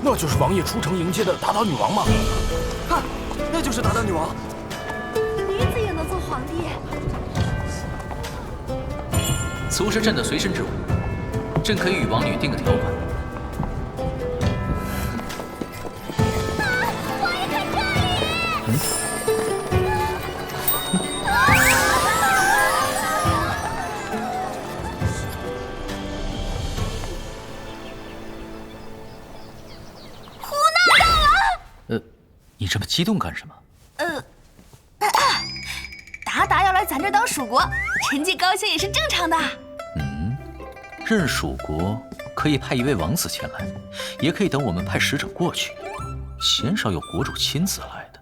那就是王爷出城迎接的塔塔女王吗？看，那就是塔塔女王。女子也能做皇帝？俗是朕的随身之物，朕可以与王女定个条款。王爷看这里！你这么激动干什么？达达要来咱这当属国，臣妾高兴也是正常的。任属国可以派一位王子前来，也可以等我们派使者过去，鲜少有国主亲自来的。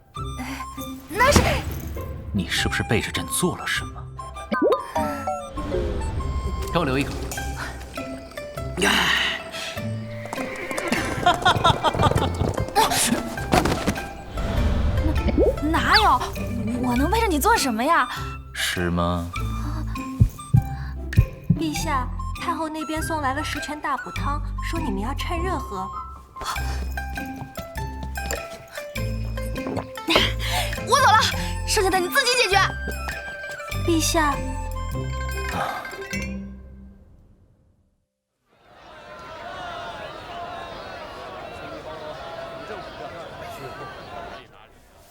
那是你是不是背着朕做了什么？给我留一个。哪有？我能背着你做什么呀？是吗？陛下，太后那边送来了10全大补汤，说你们要趁热喝。我走了，剩下的你自己解决。陛下，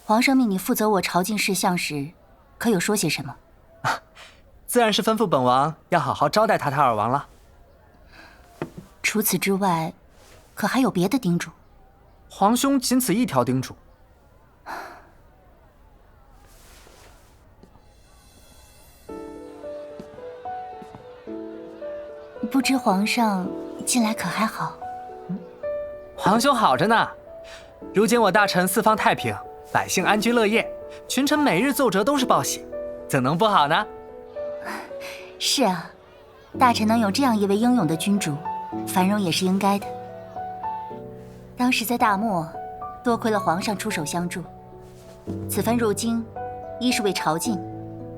皇上命你负责我朝觐事项时，可有说些什么？自然是吩咐本王要好好招待塔塔尔王了。除此之外，可还有别的叮嘱？皇兄仅此一条叮嘱。不知皇上近来可还好？皇兄好着呢。如今我大臣四方太平，百姓安居乐业，群臣每日奏折都是报喜，怎能不好呢？是啊，大臣能有这样一位英勇的君主，繁荣也是应该的。当时在大漠，多亏了皇上出手相助。此番入京，一是为朝觐，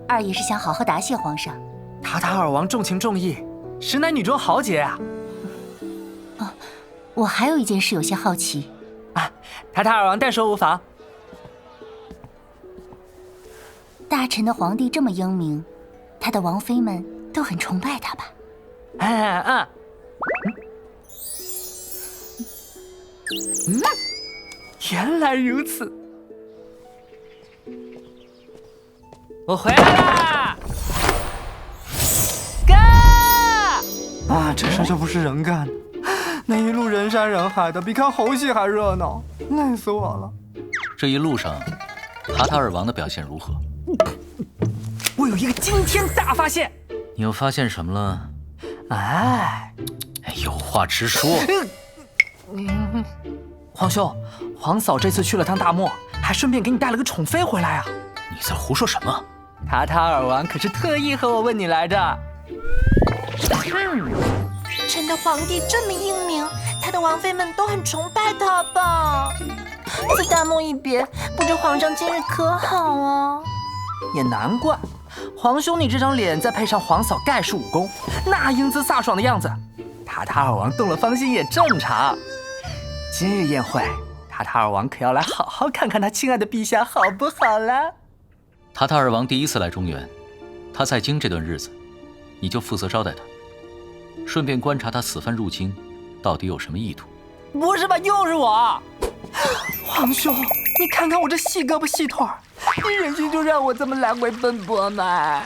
二也是想好好答谢皇上。塔塔尔王重情重义，实乃女中豪杰啊！我还有一件事有些好奇。塔塔尔王但说无妨。大臣的皇帝这么英明，他的王妃们都很崇拜他吧？原来如此。我回来啦！哥！这事就不是人干的，那一路人山人海的，比看猴戏还热闹，累死我了。这一路上，塔塔尔王的表现如何？我有一个惊天大发现。你又发现什么了？有话直说。皇兄，皇嫂这次去了趟大漠，还顺便给你带了个宠妃回来啊！你在胡说什么？塔塔尔王可是特意和我问你来着。朕的皇帝这么英明，他的王妃们都很崇拜他吧？在大漠一别，不知皇上今日可好啊？也难怪，皇兄你这张脸再配上皇嫂盖世武功，那英姿飒爽的样子，塔塔尔王动了芳心也正常。今日宴会，塔塔尔王可要来好好看看他亲爱的陛下好不好啦？塔塔尔王第一次来中原，他在京这段日子，你就负责招待他，顺便观察他此番入京到底有什么意图。不是吧，又是我！皇兄，你看看我这细胳膊细腿儿，你忍心就让我这么来回奔波吗？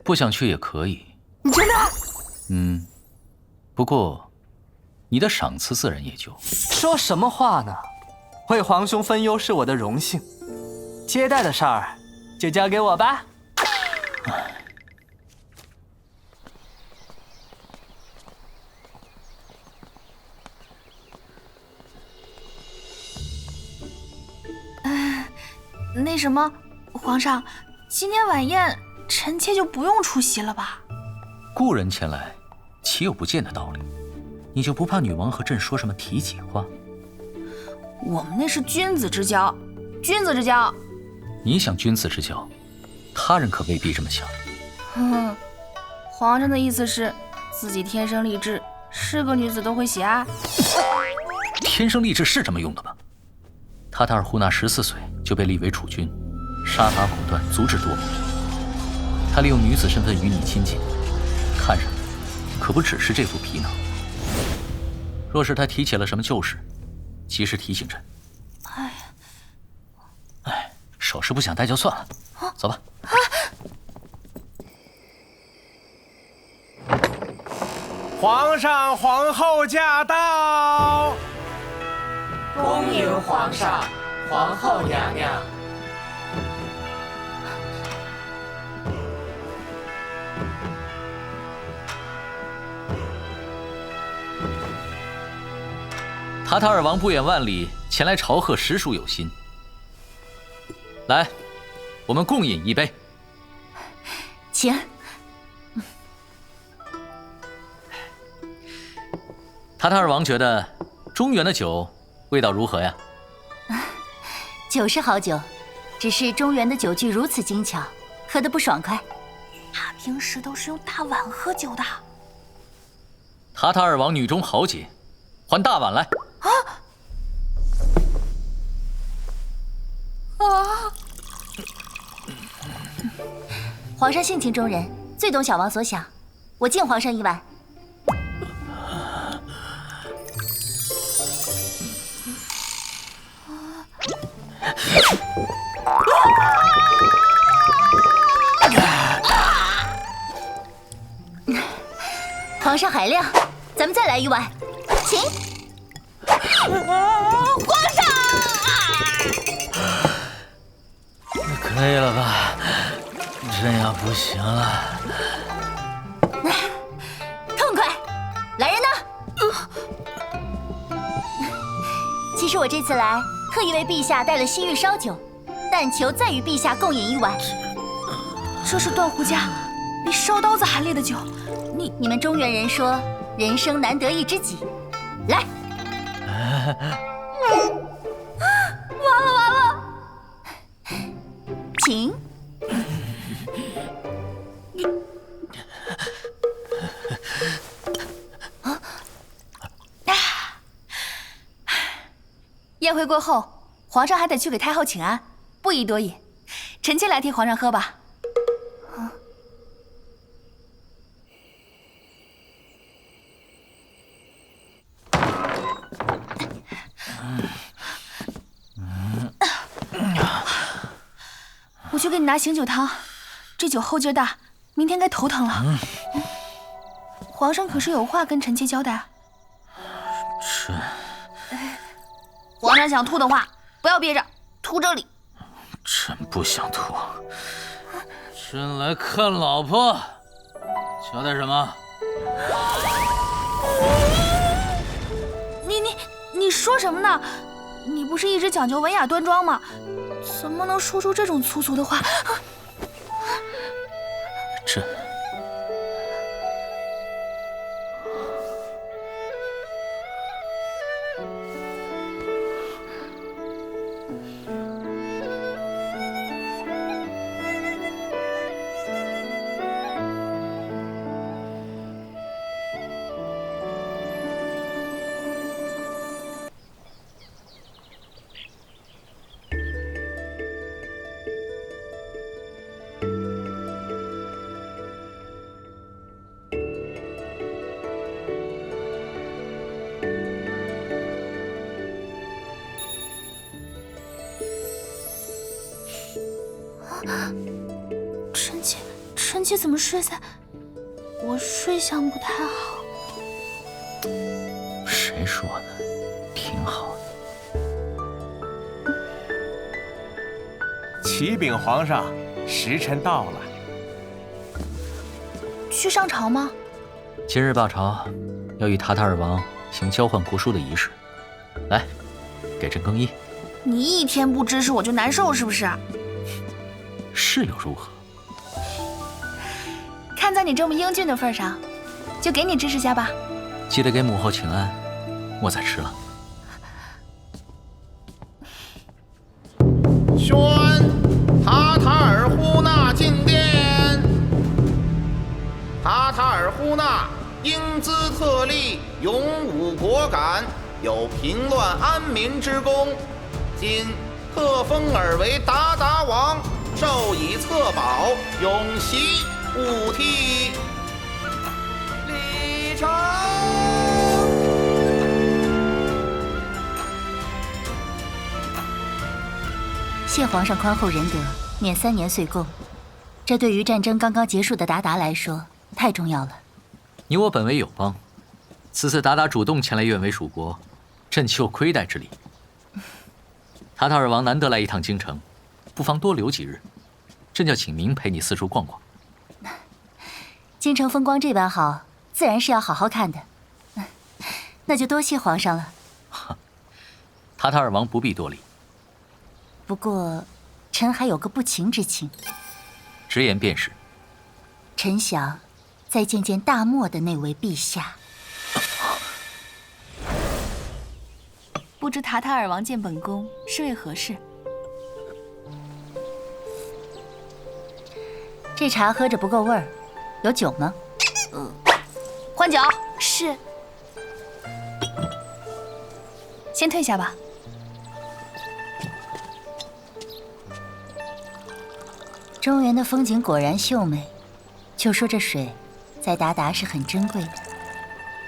不想去也可以。你真的？不过你的赏赐自然也就……说什么话呢？为皇兄分忧是我的荣幸，接待的事儿就交给我吧。那什么，皇上，今天晚宴臣妾就不用出席了吧？故人前来，岂有不见的道理？你就不怕女王和朕说什么体己话？我们那是君子之交，君子之交。你想君子之交，他人可未必这么想。皇上的意思是，自己天生丽质，是个女子都会喜爱？天生丽质是这么用的吗？塔塔尔呼纳14岁就被立为储君，杀伐果断，足智多谋。他利用女子身份与你亲近，看上的可不只是这副皮囊。若是他提起了什么旧事，及时提醒朕。哎，首饰不想戴就算了，走吧。皇上、皇后驾到！恭迎皇上、皇后娘娘。塔塔尔王不远万里前来朝贺，实属有心。来，我们共饮一杯。请。塔塔尔王觉得中原的酒味道如何呀？酒是好酒，只是中原的酒具如此精巧，喝得不爽快。他平时都是用大碗喝酒的。塔塔尔王女中豪杰，还大碗来。皇上性情中人，最懂小王所想，我敬皇上一碗。皇上海量，咱们再来一碗，请。皇上，可以了吧？朕要不行了。痛快！来人呐！其实我这次来，特意为陛下带了西域烧酒，但求再与陛下共饮一碗。这是断壶家比烧刀子还烈的酒，你们中原人说人生难得一知己，来。完了，请。宴会过后，皇上还得去给太后请安，不宜多饮。臣妾来替皇上喝吧。我去给你拿醒酒汤，这酒后劲大，明天该头疼了。皇上可是有话跟臣妾交代。是。皇上想吐的话，不要憋着，吐这里。朕不想吐。朕来看老婆，交代什么？你说什么呢？你不是一直讲究文雅端庄吗？怎么能说出这种粗俗的话？朕。臣妾怎么睡在？我睡相不太好。谁说的？挺好的。启禀皇上，时辰到了。去上朝吗？今日罢朝，要与塔塔尔王行交换国书的仪式。来，给朕更衣。你一天不支持我就难受是不是？是又如何？看在你这么英俊的份上，就给你支持下吧。记得给母后请安，莫再迟了。宣塔塔尔呼纳进殿。塔塔尔呼纳英姿特立，勇武果敢，有平乱安民之功。今特封尔为鞑靼王，授以册宝，永袭勿替。礼成。谢皇上宽厚仁德，免3年岁贡。这对于战争刚刚结束的鞑靼来说太重要了。你我本为友邦，此次鞑靼主动前来愿为蜀国，朕岂有亏待之理？塔塔尔王难得来一趟京城，不妨多留几日，朕叫景明陪你四处逛逛。京城风光这般好，自然是要好好看的。那就多谢皇上了。塔塔尔王不必多礼。不过，臣还有个不情之请。直言便是。臣想再见见大漠的那位陛下。不知塔塔尔王见本宫是为何事？这茶喝着不够味儿，有酒吗？换酒。是。先退下吧。中原的风景果然秀美，就说这水，在鞑靼是很珍贵的，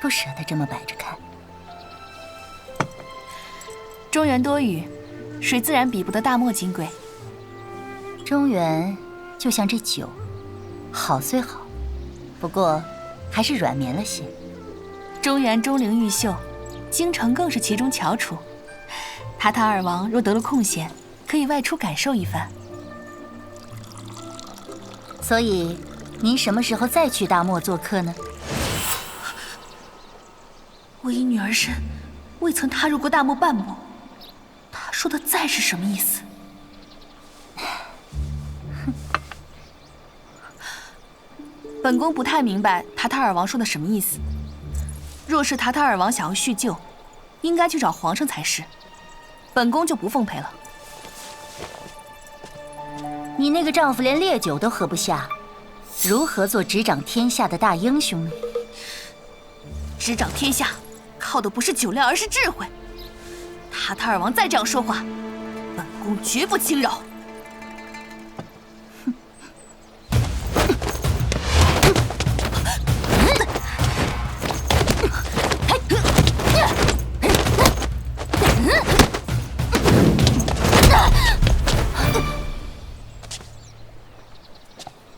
不舍得这么摆着看。中原多雨，水自然比不得大漠金贵。中原就像这酒，好虽好，不过还是软绵了些。中原钟灵毓秀，京城更是其中翘楚。塔塔尔王若得了空闲，可以外出感受一番。所以，您什么时候再去大漠做客呢？我以女儿身，未曾踏入过大漠半亩。他说的“再”是什么意思？本宫不太明白塔塔尔王说的什么意思。若是塔塔尔王想要叙旧，应该去找皇上才是。本宫就不奉陪了。你那个丈夫连烈酒都喝不下，如何做执掌天下的大英雄呢？执掌天下，靠的不是酒量，而是智慧。塔塔尔王再这样说话，本宫绝不轻饶。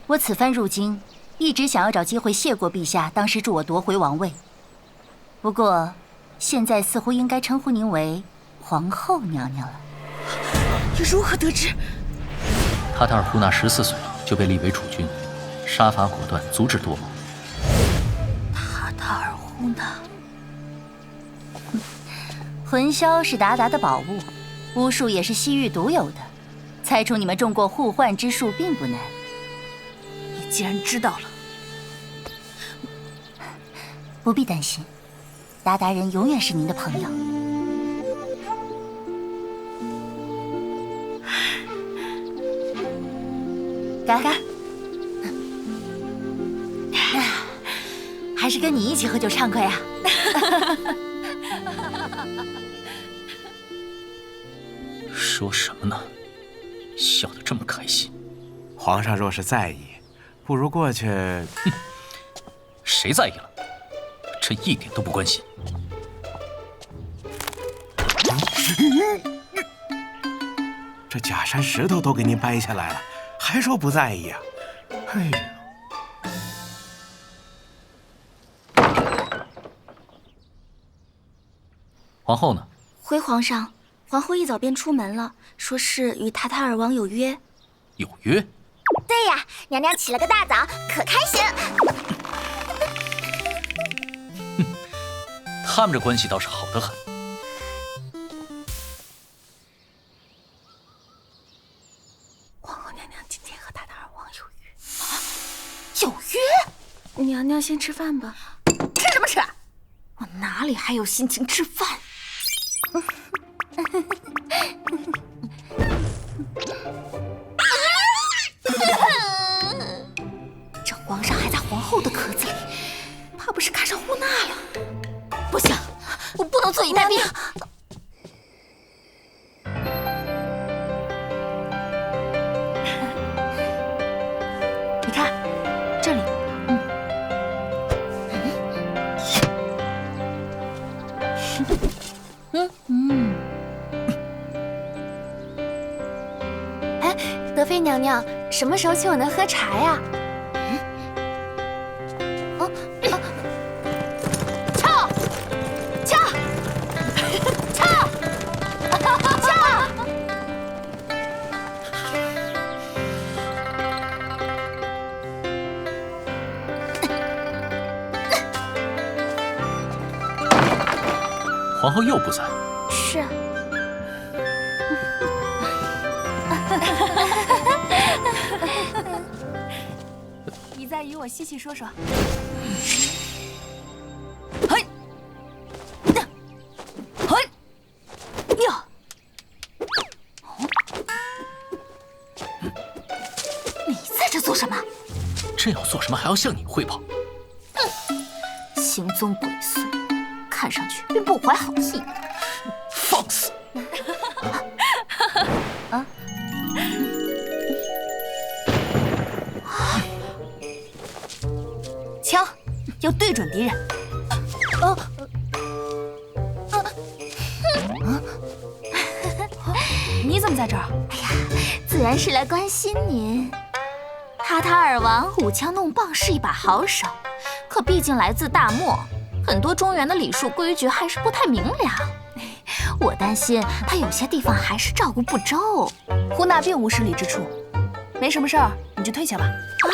我此番入京，一直想要找机会谢过陛下当时助我夺回王位。不过，现在似乎应该称呼您为皇后娘娘了。你如何得知？塔塔尔呼纳14岁就被立为储君，杀伐果断，足智多谋。塔塔尔呼纳，魂箫是鞑靼的宝物，巫术也是西域独有的，猜出你们中过互换之术并不难。你既然知道了，不必担心，鞑靼人永远是您的朋友。干！还是跟你一起喝酒畅快呀！说什么呢？笑得这么开心。皇上若是在意，不如过去。哼，谁在意了？这一点都不关心。这假山石头都给您掰下来了，还说不在意啊？哎呀！皇后呢？回皇上，皇后一早便出门了，说是与塔塔尔王有约。有约？对呀，娘娘起了个大早，可开心。他们这关系倒是好得很。皇后娘娘今天和塔塔尔王有约。啊，有约？娘娘先吃饭吧。吃什么吃？我哪里还有心情吃饭？这皇上还在皇后的壳子里，怕不不是看上呼娜了？不行，我不能坐以待毙。你看，这里，哎，德妃娘娘，什么时候请我们喝茶呀？皇后又不在。是。你再与我细细说说。你在这做什么？朕要做什么还要向你汇报？行踪鬼祟，看上去并不怀好意。放肆！枪要对准敌人。你怎么在这儿？哎呀，自然是来关心您。塔塔尔王舞枪弄棒是一把好手，可毕竟来自大漠，很多中原的礼数规矩还是不太明了。我担心他有些地方还是照顾不周。呼娜并无失礼之处，没什么事儿，你就退下吧。啊，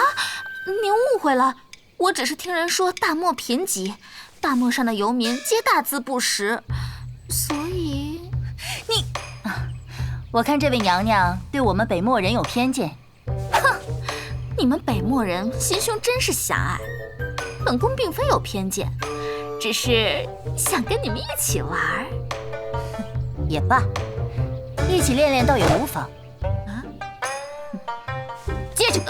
您误会了，我只是听人说大漠贫瘠，大漠上的游民皆大字不识，所以我看这位娘娘对我们北漠人有偏见。你们北漠人心胸真是狭隘，本宫并非有偏见，只是想跟你们一起玩。也罢，一起练练倒也无妨。接着。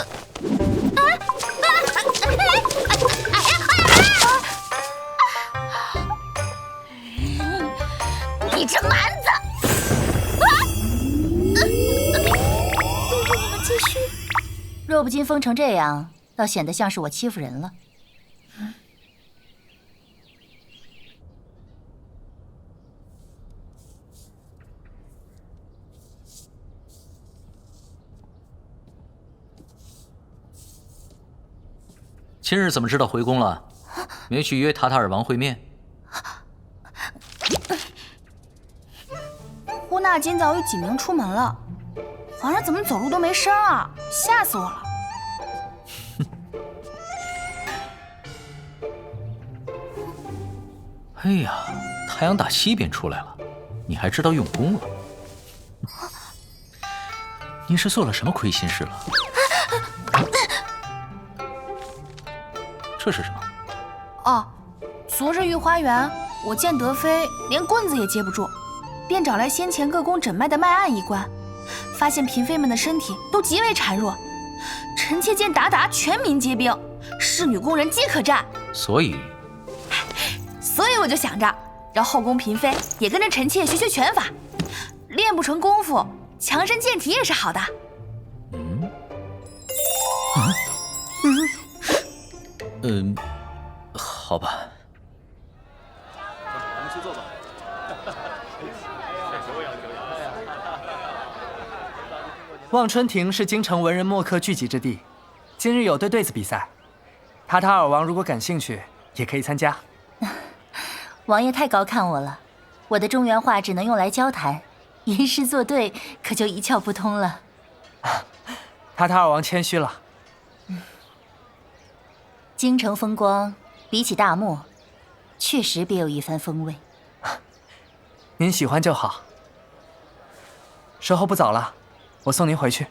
你这蛮子！你们继续。若不禁疯成这样，倒显得像是我欺负人了。今日怎么知道回宫了？没去约塔塔尔王会面？呼娜今早与几名出门了，皇上怎么走路都没声啊？吓死我了！哎呀，太阳打西边出来了，你还知道用功了？你是做了什么亏心事了？这是什么？哦，昨日御花园，我见德妃连棍子也接不住，便找来先前各宫诊脉的脉案一观，发现嫔妃们的身体都极为孱弱。臣妾见鞑靼全民皆兵，侍女宫人皆可战，所以我就想着让后宫嫔妃也跟着臣妾学学拳法，练不成功夫，强身健体也是好的。好吧。咱们去坐吧。望春亭是京城文人墨客聚集之地，今日有对对子比赛，塔塔尔王如果感兴趣，也可以参加。王爷太高看我了，我的中原话只能用来交谈，吟诗作对可就一窍不通了。塔塔尔王谦虚了。京城风光比起大漠，确实别有一番风味。您喜欢就好。时候不早了，我送您回去。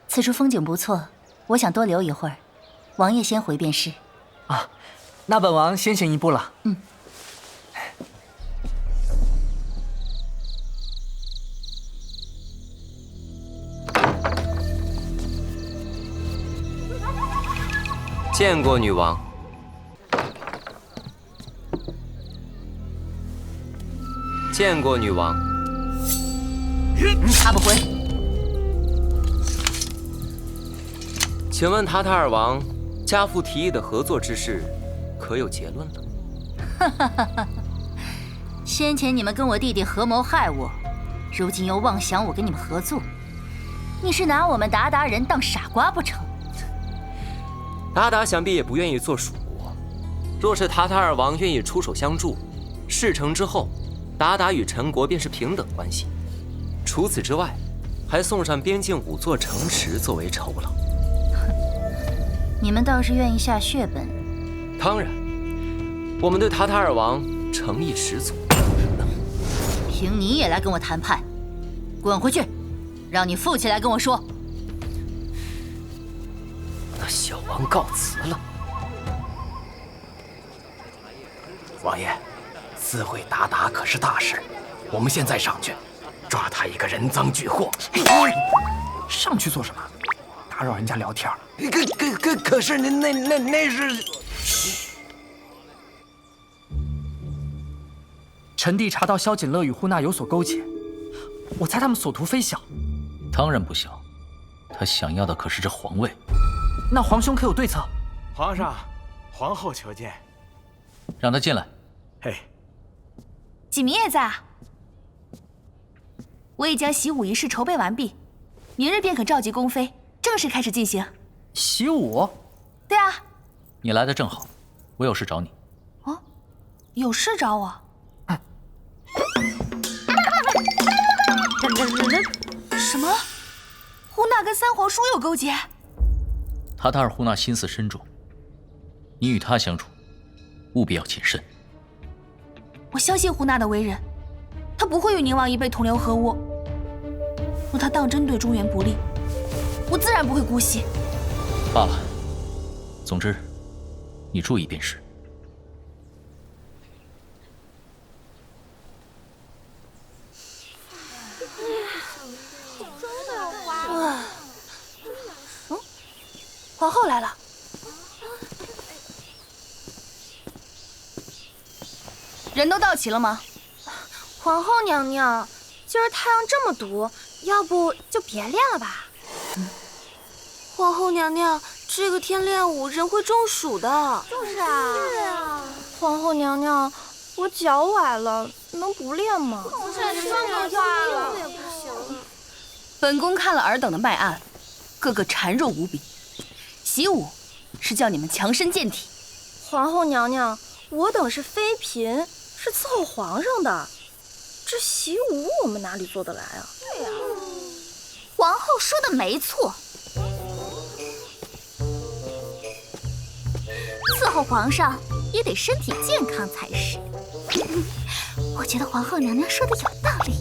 此处风景不错，我想多留一会儿。王爷先回便是。啊，那本王先行一步了。见过女王。见过女王。他不回。请问塔塔尔王，家父提议的合作之事，可有结论了？哈哈哈哈！先前你们跟我弟弟合谋害我，如今又妄想我跟你们合作，你是拿我们鞑靼人当傻瓜不成？鞑靼想必也不愿意做属国。若是塔塔尔王愿意出手相助，事成之后，鞑靼与陈国便是平等关系。除此之外，还送上边境5座城池作为酬劳。你们倒是愿意下血本。当然，我们对塔塔尔王诚意十足。凭你也来跟我谈判？滚回去！让你父亲来跟我说。那小王告辞了。王爷，私会鞑靼可是大事，我们现在上去，抓他一个人赃俱获。上去做什么？打扰人家聊天。可是那是……臣弟查到萧锦乐与呼纳有所勾结，我猜他们所图非小。当然不小，他想要的可是这皇位。那皇兄可有对策？皇上，皇后求见。让他进来。嘿，锦明也在啊。我已将习武仪式筹备完毕，明日便可召集宫妃，正式开始进行。习武？对啊。你来的正好，我有事找你。哦，有事找我？什么？呼纳跟三皇叔有勾结？塔塔尔呼纳心思深重，你与他相处，务必要谨慎。我相信呼纳的为人，他不会与宁王一辈同流合污。若他当真对中原不利，我自然不会姑息。罢了，总之，你注意便是。皇后来了。人都到齐了吗？皇后娘娘，今儿太阳这么毒，要不就别练了吧。皇后娘娘，这个天练武人会中暑的。就是啊。是啊。皇后娘娘，我脚崴了，能不练吗？这双脚要命也不行。本宫看了尔等的脉案，个个孱弱无比。习武是叫你们强身健体。皇后娘娘，我等是妃嫔，是伺候皇上的，这习武我们哪里做得来啊？对呀。皇后说的没错，伺候皇上也得身体健康才是。我觉得皇后娘娘说的有道理。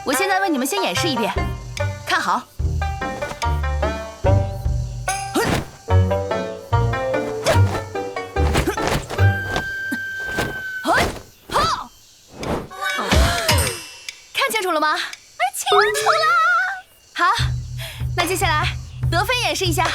我现在为你们先演示一遍，看好。看清楚了吗？清楚啦。好，那接下来德妃演示一下。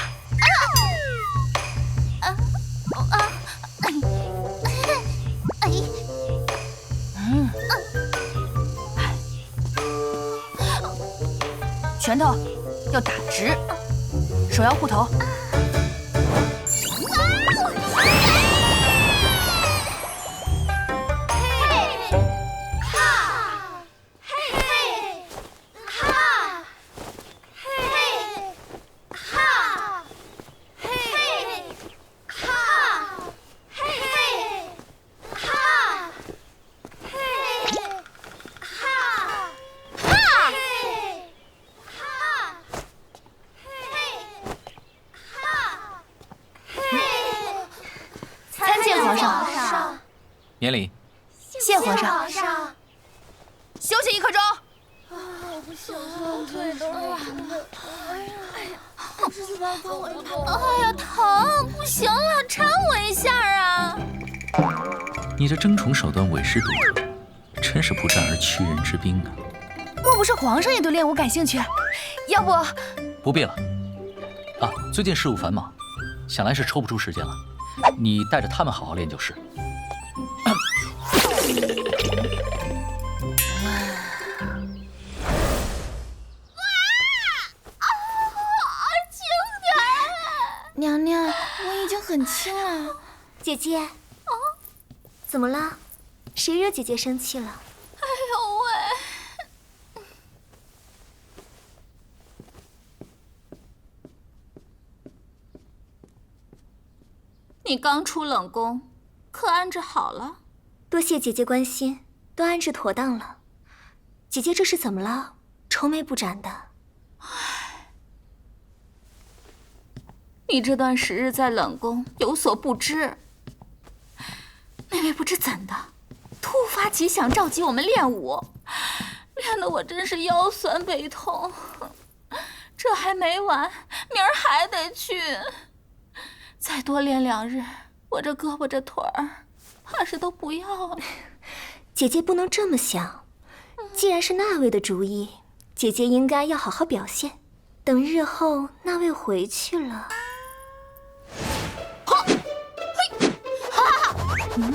拳头要打直，手要护头。免礼。谢皇上。休息1刻钟。我不行了，腿都软了。哎呀，疼！不行了，搀我一下啊！你这争宠手段委实独特，真是不战而屈人之兵啊！莫不是皇上也对练武感兴趣？要不……不必了，啊，最近事务繁忙，想来是抽不出时间了。你带着他们好好练就是。娘娘，我已经很轻了。姐姐，哦，怎么了？谁惹姐姐生气了？哎呦喂！你刚出冷宫，可安置好了？多谢姐姐关心，都安置妥当了。姐姐这是怎么了？愁眉不展的。你这段时日在冷宫有所不知，妹妹不知怎的，突发奇想召集我们练武，练得我真是腰酸背痛。这还没完，明儿还得去，再多练2日，我这胳膊这腿儿，怕是都不要了。姐姐不能这么想，既然是那位的主意，姐姐应该要好好表现。等日后那位回去了。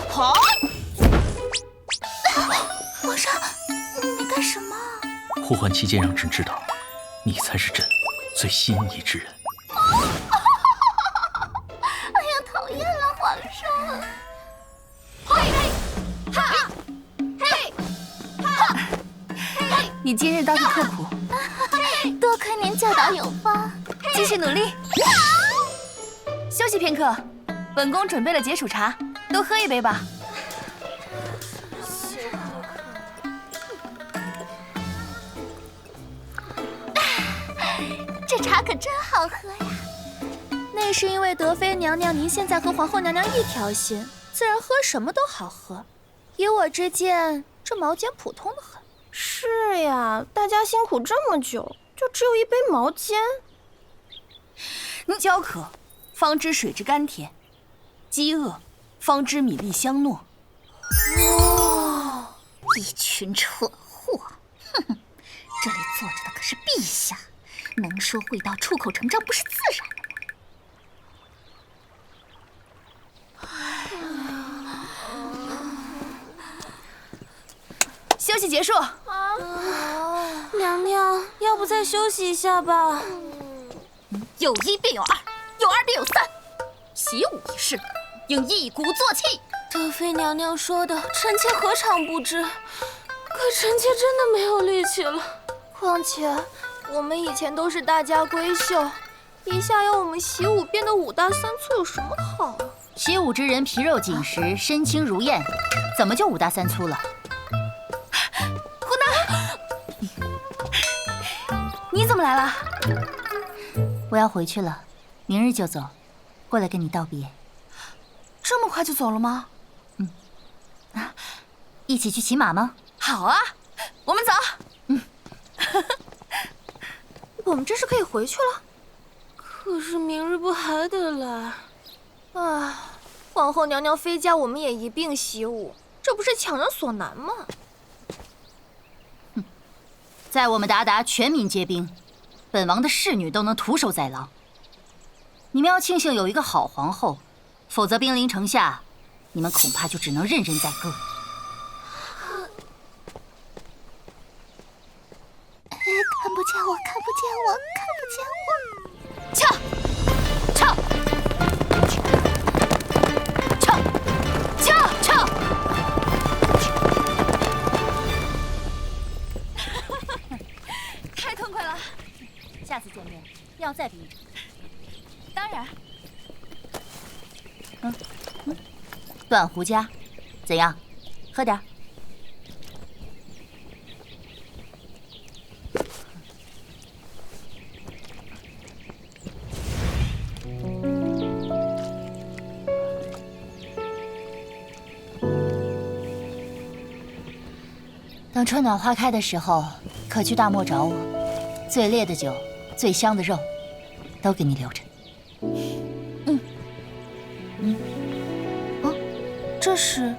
好！皇上，你干什么？呼唤期间，让朕知道，你才是朕最心仪之人。哎呀，讨厌了，皇上！嘿，哈，嘿，哈，嘿！你今日倒是刻苦，多亏您教导有方，继续努力。休息片刻，本宫准备了解暑茶。多喝一杯吧。这茶可真好喝呀！那是因为德妃娘娘您现在和皇后娘娘一条心，自然喝什么都好喝。以我之见，这毛尖普通的很。是呀，大家辛苦这么久，就只有一杯毛尖。焦渴，方知水之甘甜；饥饿，方知米粒香糯。哦，一群蠢货！哼哼，这里坐着的可是陛下，能说会道，出口成章，不是自然的休息结束。娘娘，要不再休息一下吧？有一便有二，有二便有三。习武一事，应一鼓作气。德妃娘娘说的，臣妾何尝不知？可臣妾真的没有力气了。况且，我们以前都是大家闺秀，一下要我们习武变得5大3粗，有什么好啊？习武之人皮肉紧实，身轻如燕，怎么就5大3粗了？胡娜，你怎么来了？我要回去了，明日就走，过来跟你道别。这么快就走了吗？一起去骑马吗？好啊，我们走。我们这是可以回去了，可是明日不还得来？唉，皇后娘娘非叫我们也一并习武，这不是强人所难吗？在我们鞑靼全民皆兵，本王的侍女都能徒手宰狼。你们要庆幸有一个好皇后，否则兵临城下，你们恐怕就只能任人宰割。看不见我，看不见我，看不见我！跳，跳，跳，跳，跳！太痛快了！下次见面要再比一场。当然。断壶家，怎样？喝点儿。等春暖花开的时候，可去大漠找我。最烈的酒，最香的肉，都给你留着。这是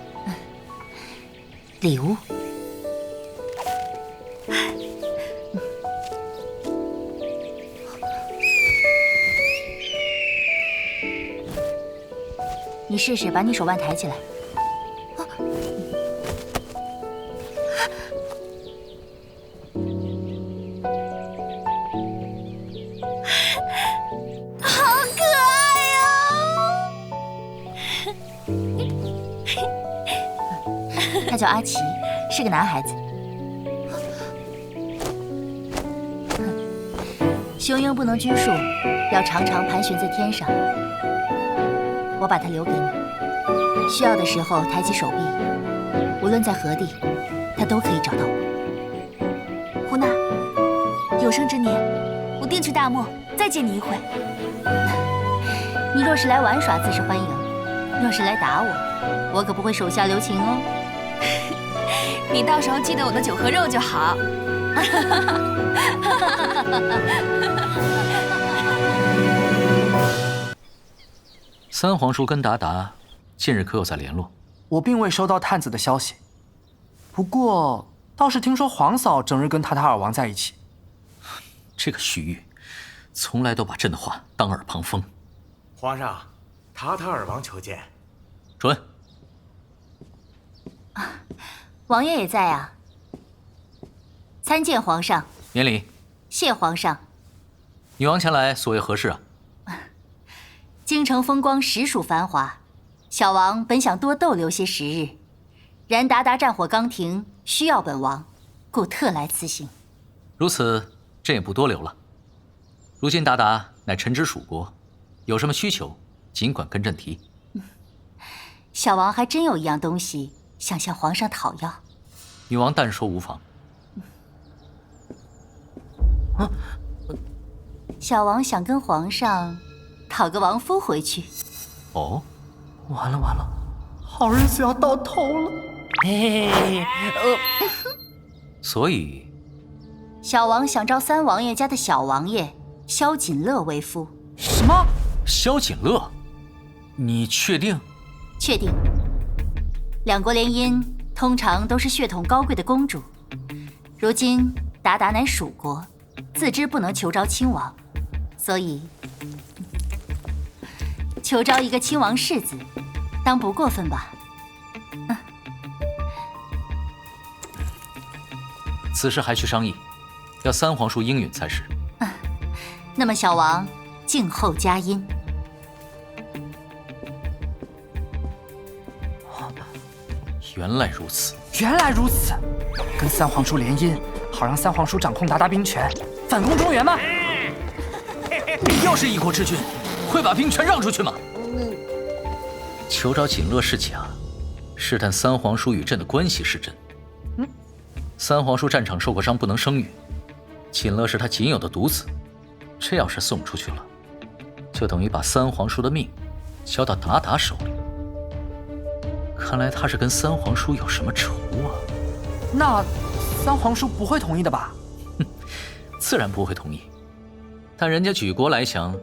礼物。你试试把你手腕抬起来。好可爱呀！他叫阿奇，是个男孩子。雄鹰不能拘束，要常常盘旋在天上。我把它留给你，需要的时候抬起手臂，无论在何地，它都可以找到我。胡娜，有生之年，我定去大漠再见你一回。你若是来玩耍，自是欢迎；若是来打我，我可不会手下留情哦。你到时候记得我的酒和肉就好。三皇叔跟达达近日可有在联络？我并未收到探子的消息，不过倒是听说皇嫂整日跟塔塔尔王在一起。这个徐玉，从来都把朕的话当耳旁风。皇上，塔塔尔王求见。准。王爷也在啊。参见皇上。免礼。谢皇上。女王前来所谓何事啊？京城风光实属繁华，小王本想多逗留些时日，然达达战火刚停，需要本王，故特来此行。如此，朕也不多留了。如今达达乃臣之属国，有什么需求，尽管跟朕提。小王还真有一样东西想向皇上讨要。女王但说无妨。小王想跟皇上讨个王夫回去。哦，完了完了，好日子要到头了。嘿嘿嘿，所以，小王想招三王爷家的小王爷萧锦乐为夫。什么？萧锦乐？你确定？确定。两国联姻通常都是血统高贵的公主，如今达达乃蜀国，自知不能求招亲王，所以求招一个亲王世子，当不过分吧。此事还需商议，要三皇叔应允才是。那么小王静候佳音。原来如此，原来如此，跟三皇叔联姻，好让三皇叔掌控达达兵权，反攻中原吗？又是一国之君，会把兵权让出去吗？求招锦乐是假，试探三皇叔与朕的关系是真。三皇叔战场受过伤，不能生育，锦乐是他仅有的独子，这要是送出去了，就等于把三皇叔的命交到达达手里。看来他是跟三皇叔有什么仇啊？那三皇叔不会同意的吧？自然不会同意。但人家举国来降，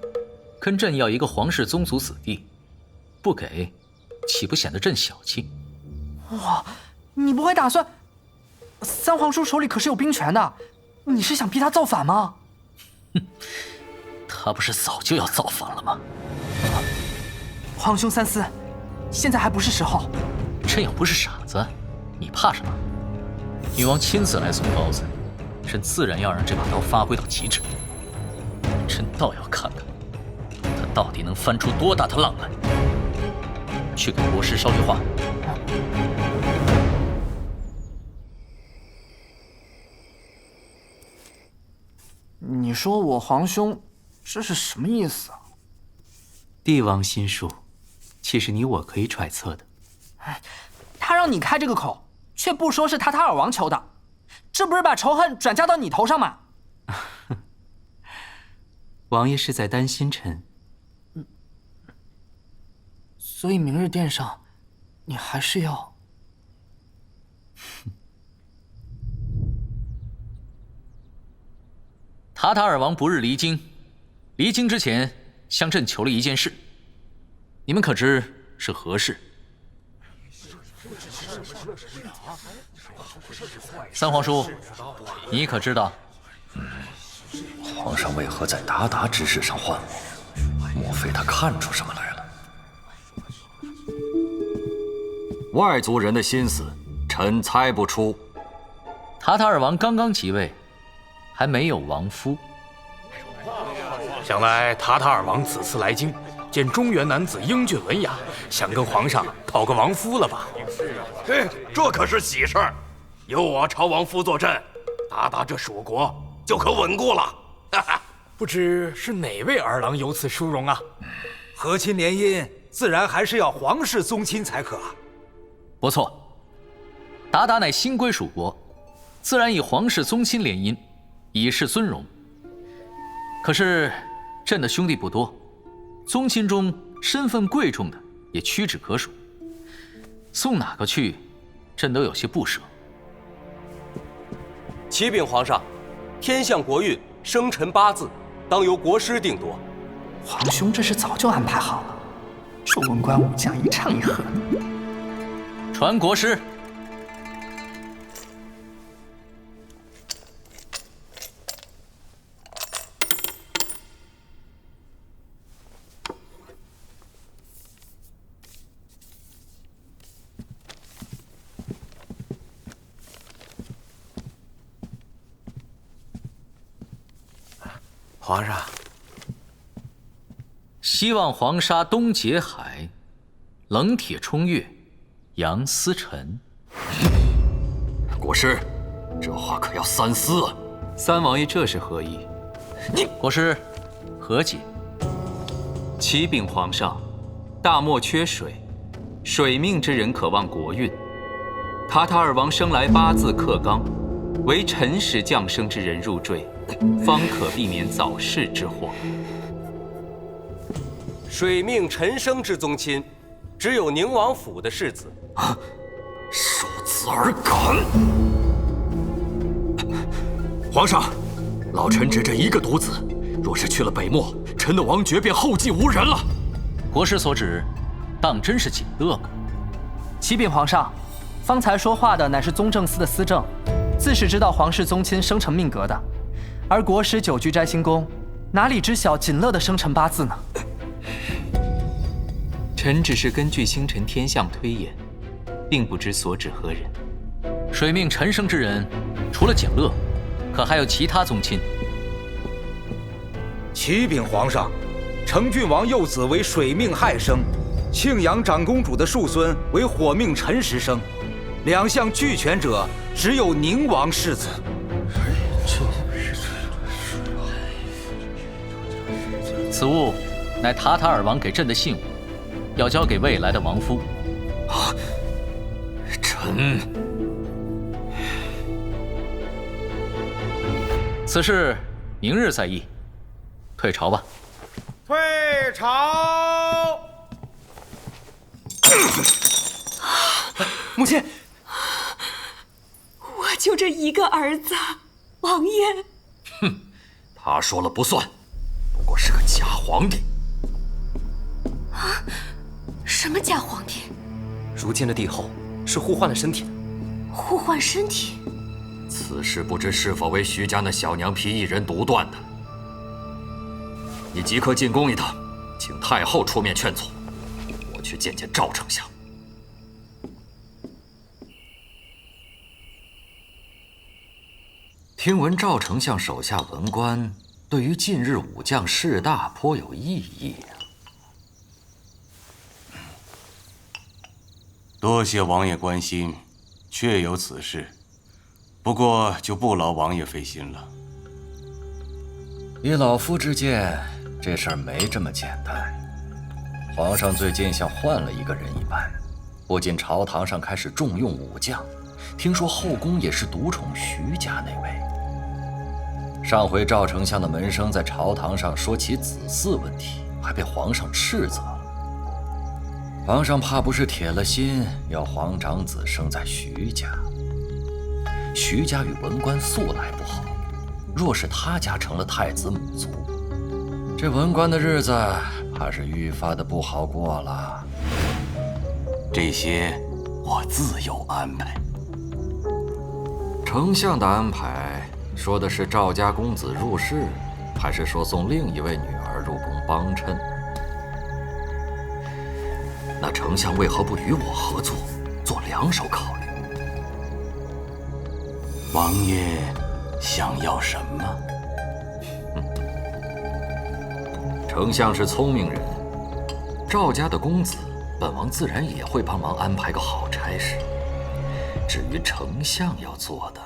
跟朕要一个皇室宗族子弟，不给，岂不显得朕小气？哇，你不会打算？三皇叔手里可是有兵权的，你是想逼他造反吗？他不是早就要造反了吗？皇兄三思，现在还不是时候。朕又不是傻子，你怕什么？女王亲自来送刀子，朕自然要让这把刀发挥到极致。朕倒要看看，他到底能翻出多大的浪来。去给国师捎句话。你说我皇兄这是什么意思啊？帝王心术，其实你我可以揣测的。他让你开这个口，却不说是塔塔尔王求的，这不是把仇恨转嫁到你头上吗？王爷是在担心臣。所以明日殿上，你还是要……塔塔尔王不日离京，离京之前向朕求了一件事，你们可知是何事？三皇叔，你可知道？皇上为何在达达之事上换我？莫非他看出什么来了？外族人的心思，臣猜不出。塔塔尔王刚刚即位，还没有王夫。想来塔塔尔王此次来京，见中原男子英俊文雅，想跟皇上讨个王夫了吧？这可是喜事儿，有我朝王夫坐镇，鞑靼这蜀国就可稳固了。不知是哪位儿郎有此殊荣啊？和亲联姻，自然还是要皇室宗亲才可。不错，鞑靼乃新归蜀国，自然以皇室宗亲联姻，以示尊荣。可是朕的兄弟不多，宗亲中身份贵重的也屈指可数，送哪个去，朕都有些不舍。启禀皇上，天象国运、生辰八字，当由国师定夺。皇兄这是早就安排好了，这文官武将一唱一和的。传国师。皇上，希望黄沙东结海，冷铁冲月，杨思臣。国师，这话可要三思啊！三王爷这是何意？国师，何解？启禀皇上，大漠缺水，水命之人可望国运。塔塔尔王生来八字克刚，唯辰时降生之人入赘，方可避免早逝之祸。水命辰生之宗亲，只有宁王府的世子。受此而敢！皇上，老臣只这一个独子，若是去了北漠，臣的王爵便后继无人了。国师所指，当真是锦乐吗？启禀皇上，方才说话的乃是宗正司的司政，自是知道皇室宗亲生辰命格的，而国师久居摘星宫，哪里知晓锦乐的生辰八字呢？臣只是根据星辰天象推演，并不知所指何人。水命辰生之人，除了景乐，可还有其他宗亲？启禀皇上，成郡王幼子为水命亥生，庆阳长公主的庶孙为火命辰时生，两项俱全者，只有宁王世子。此物乃塔塔尔王给朕的信物，要交给未来的王夫。啊，臣此事明日再议。退朝吧。退朝。母亲，我就这一个儿子，王爷。哼，他说了不算，不过是个假皇帝。啊？什么假皇帝？如今的帝后是互换了身体的。互换身体？此事不知是否为徐家那小娘皮一人独断的？你即刻进宫一趟，请太后出面劝阻。我去见见赵丞相。听闻赵丞相手下文官对于近日武将势大颇有异议。多谢王爷关心，确有此事。不过就不劳王爷费心了。以老夫之见，这事儿没这么简单。皇上最近像换了一个人一般，不仅朝堂上开始重用武将，听说后宫也是独宠徐家那位。上回赵丞相的门生在朝堂上说起子嗣问题，还被皇上斥责了。皇上怕不是铁了心要皇长子生在徐家。徐家与文官素来不好，若是他家成了太子母族，这文官的日子怕是愈发的不好过了。这些我自有安排。丞相的安排说的是赵家公子入仕，还是说送另一位女儿入宫帮衬？那丞相为何不与我合作，做两手考虑。王爷想要什么？丞相是聪明人，赵家的公子，本王自然也会帮忙安排个好差事。至于丞相要做的，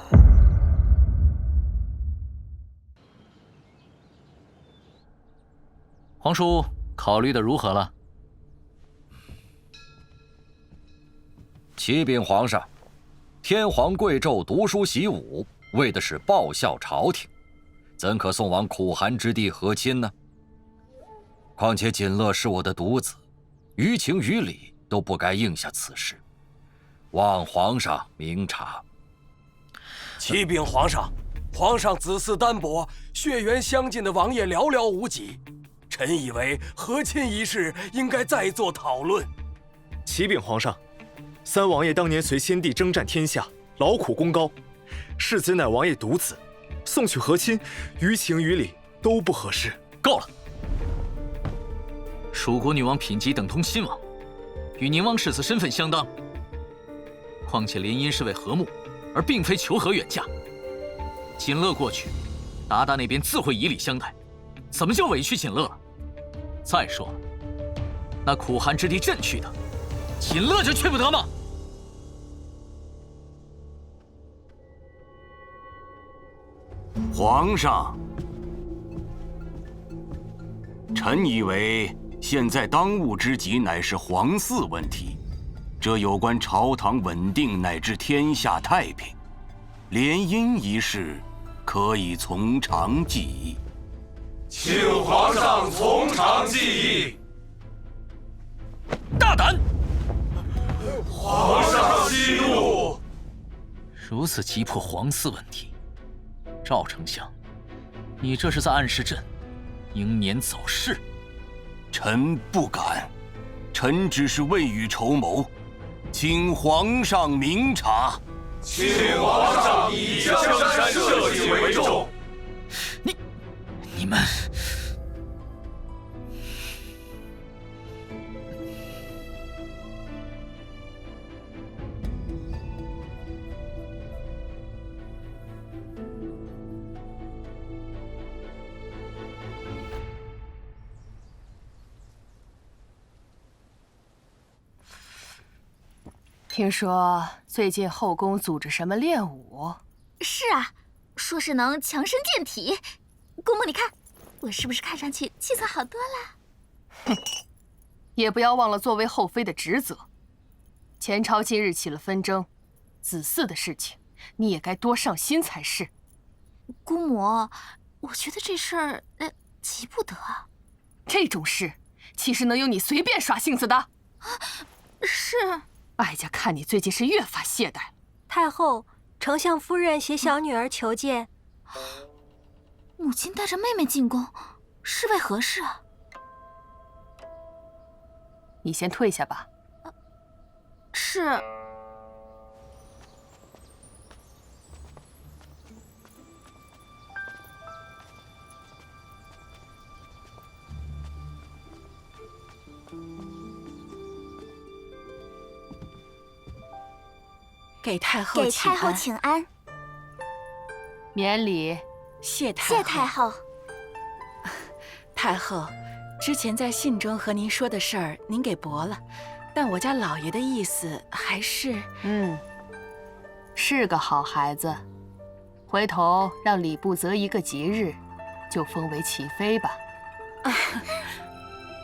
皇叔考虑的如何了？启禀皇上，天皇贵胄读书习武，为的是报效朝廷，怎可送往苦寒之地和亲呢？况且锦乐是我的独子，于情于理都不该应下此事，望皇上明察。启禀皇上，皇上子嗣单薄，血缘相近的王爷寥寥无几，臣以为和亲一事应该再做讨论。启禀皇上，三王爷当年随先帝征战天下，劳苦功高，世子乃王爷独子，送去和亲，于情于理都不合适。够了！蜀国女王品级等同亲王，与宁王世子身份相当。况且联姻是为和睦，而并非求和远嫁。锦乐过去，鞑靼那边自会以礼相待，怎么就委屈锦乐了？再说了，那苦寒之地朕去的，锦乐就去不得吗？皇上，臣以为现在当务之急乃是皇嗣问题，这有关朝堂稳定乃至天下太平，联姻一事可以从长计议。请皇上从长计议。大胆！皇上息怒。如此急迫皇嗣问题，赵丞相，你这是在暗示朕英年早逝？臣不敢，臣只是未雨绸缪，请皇上明察。请皇上以江山社稷为重。你们，听说最近后宫组织什么练武？是啊，说是能强身健体。姑母，你看我是不是看上去气色好多了？哼，也不要忘了作为后妃的职责。前朝近日起了纷争，子嗣的事情你也该多上心才是。姑母，我觉得这事儿急不得。这种事岂是能由你随便耍性子的？是。哀家看你最近是越发懈怠了。太后，丞相夫人携小女儿求见。母亲带着妹妹进宫，是为何事啊？你先退下吧。是。给太后请安。免礼。谢太后。太后，之前在信中和您说的事儿，您给驳了，但我家老爷的意思还是……是个好孩子。回头让礼部择一个吉日，就封为齐妃吧。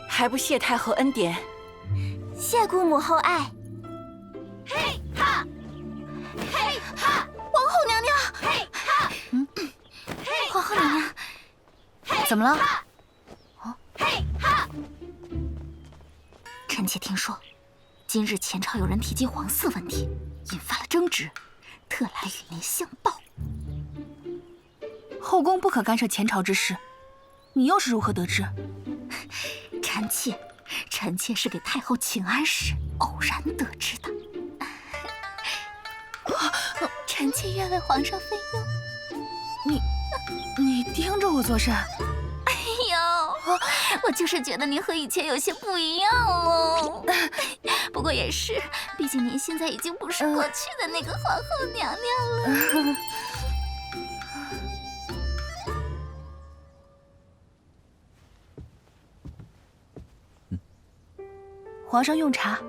还不谢太后恩典。谢姑母厚爱。嘿哈，嘿哈，皇后娘娘。嘿哈，皇后娘娘，怎么了？嘿哈，臣妾听说，今日前朝有人提及皇嗣问题，引发了争执，特来与您相报。后宫不可干涉前朝之事，你又是如何得知？臣妾是给太后请安时偶然得知的。臣妾愿为皇上分忧。你盯着我做甚？哎呦，我就是觉得您和以前有些不一样哦。不过也是，毕竟您现在已经不是过去的那个皇后娘娘了。皇上用茶。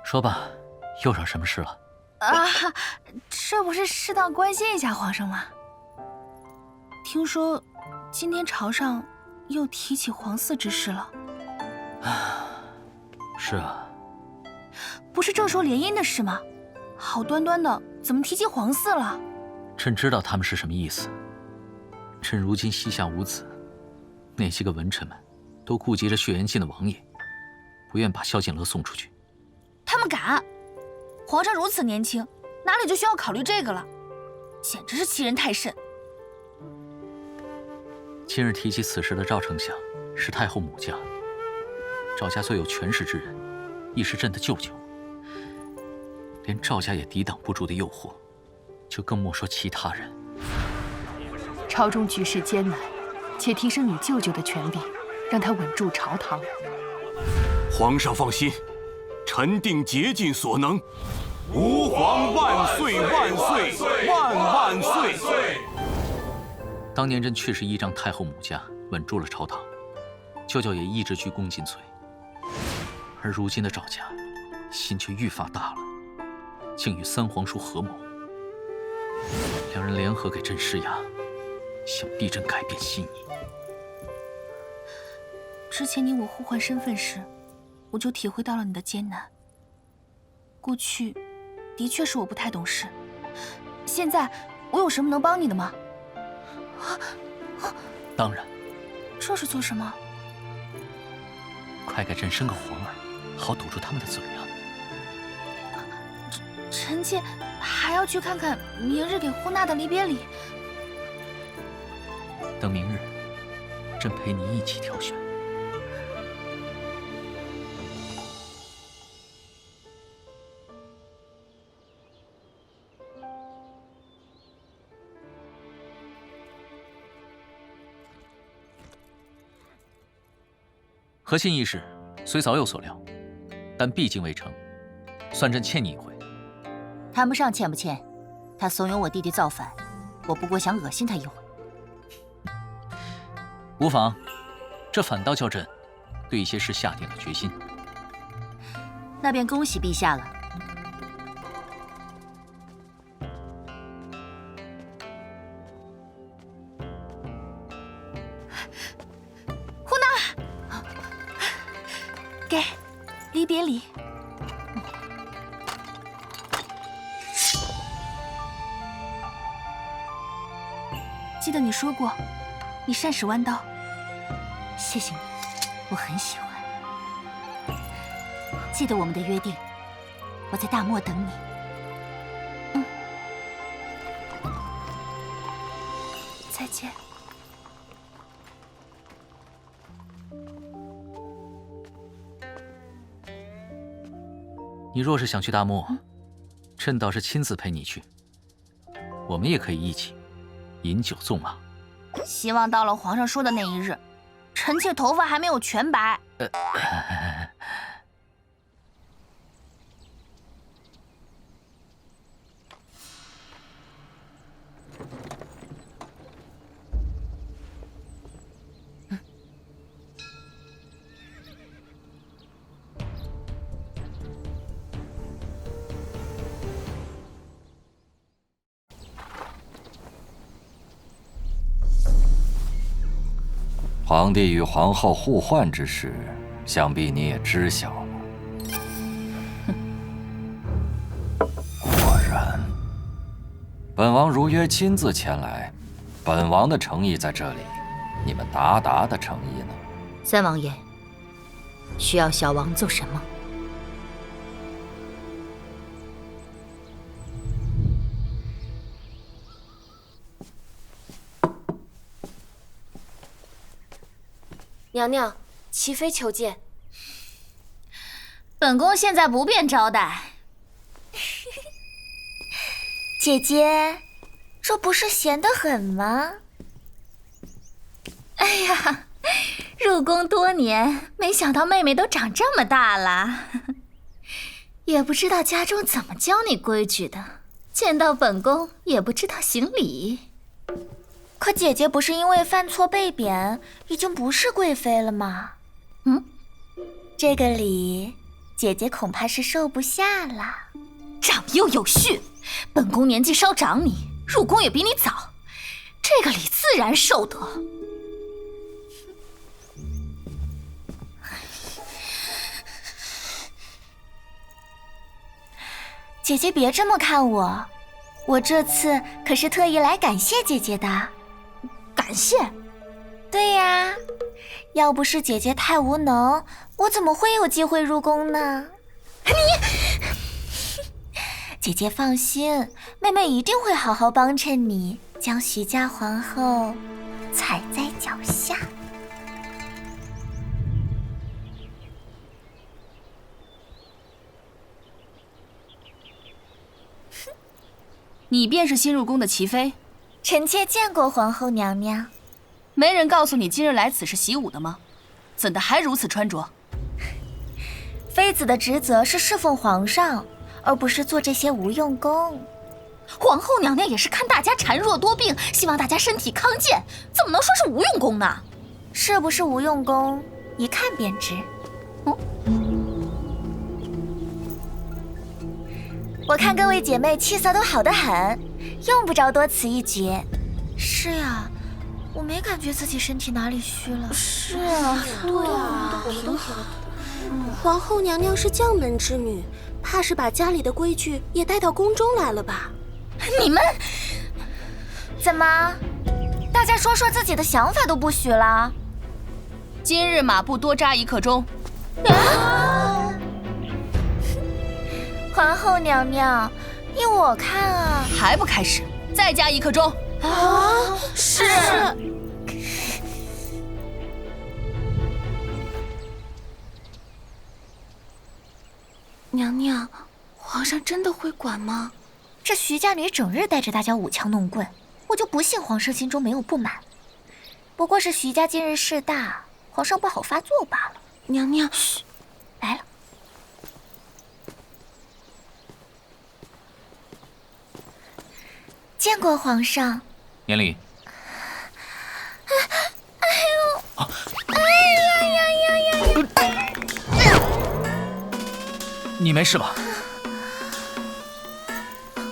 说吧，又惹什么事了？这不是适当关心一下皇上吗？听说今天朝上又提起皇嗣之事了。是啊。不是正说联姻的事吗？好端端的，怎么提及皇嗣了？朕知道他们是什么意思。朕如今膝下无子，那些个文臣们都顾及着血缘近的王爷，不愿把萧景乐送出去。他们敢！皇上如此年轻，哪里就需要考虑这个了？简直是欺人太甚。今日提及此事的赵丞相是太后母家，赵家最有权势之人，亦是朕的舅舅。连赵家也抵挡不住的诱惑，就更莫说其他人。朝中局势艰难，且提升你舅舅的权柄，让他稳住朝堂。皇上放心，臣定竭尽所能。吾皇万岁万岁万万岁！当年朕确实依仗太后母家稳住了朝堂，舅舅也一直鞠躬尽瘁。而如今的赵家，心却愈发大了，竟与三皇叔合谋，两人联合给朕施压，想逼朕改变心意。之前你我互换身份时，我就体会到了你的艰难。过去的确是我不太懂事，现在我有什么能帮你的吗？当然。这是做什么？快给朕生个皇儿，好堵住他们的嘴啊！臣妾还要去看看明日给呼娜的离别礼。等明日，朕陪你一起挑选。和亲一事虽早有所料，但毕竟未成，算朕欠你一回。谈不上欠不欠，他怂恿我弟弟造反，我不过想恶心他一回。无妨，这反倒叫朕对一些事下定了决心。那便恭喜陛下了。呼娜，给离别礼。记得你说过，你善使弯刀。谢谢你，我很喜欢。记得我们的约定，我在大漠等你。再见。你若是想去大漠，朕倒是亲自陪你去。我们也可以一起饮酒纵马。希望到了皇上说的那一日，臣妾头发还没有全白。皇帝与皇后互换之事，想必你也知晓了。果然，本王如约亲自前来，本王的诚意在这里，你们达达的诚意呢？三王爷，需要小王做什么？娘娘，齐妃求见。本宫现在不便招待。姐姐，这不是闲得很吗？哎呀，入宫多年，没想到妹妹都长这么大了，也不知道家中怎么教你规矩的，见到本宫也不知道行礼。可姐姐不是因为犯错被贬，已经不是贵妃了吗？这个礼，姐姐恐怕是受不下了。长幼有序，本宫年纪稍长你，入宫也比你早，这个礼自然受得。姐姐别这么看我，我这次可是特意来感谢姐姐的。感谢？对呀，要不是姐姐太无能，我怎么会有机会入宫呢？姐姐放心，妹妹一定会好好帮衬你，将徐家皇后踩在脚下。你便是新入宫的齐妃？臣妾见过皇后娘娘。没人告诉你今日来此是习武的吗？怎的还如此穿着？妃子的职责是侍奉皇上，而不是做这些无用功。皇后娘娘也是看大家孱弱多病，希望大家身体康健，怎么能说是无用功呢？是不是无用功，一看便知。我看各位姐妹气色都好得很，用不着多此一举。是呀，我没感觉自己身体哪里虚了。是啊，对啊，我们都觉得。皇后娘娘是将门之女，怕是把家里的规矩也带到宫中来了吧？你们怎么，大家说说自己的想法都不许了？今日马步多扎1刻钟。皇后娘娘，依我看啊，还不开始？再加1刻钟。啊，是。娘娘，皇上真的会管吗？这徐家女整日带着大家舞枪弄棍，我就不信皇上心中没有不满。不过是徐家今日事大，皇上不好发作罢了。娘娘，嘘，来了。见过皇上。年礼。你没事吧？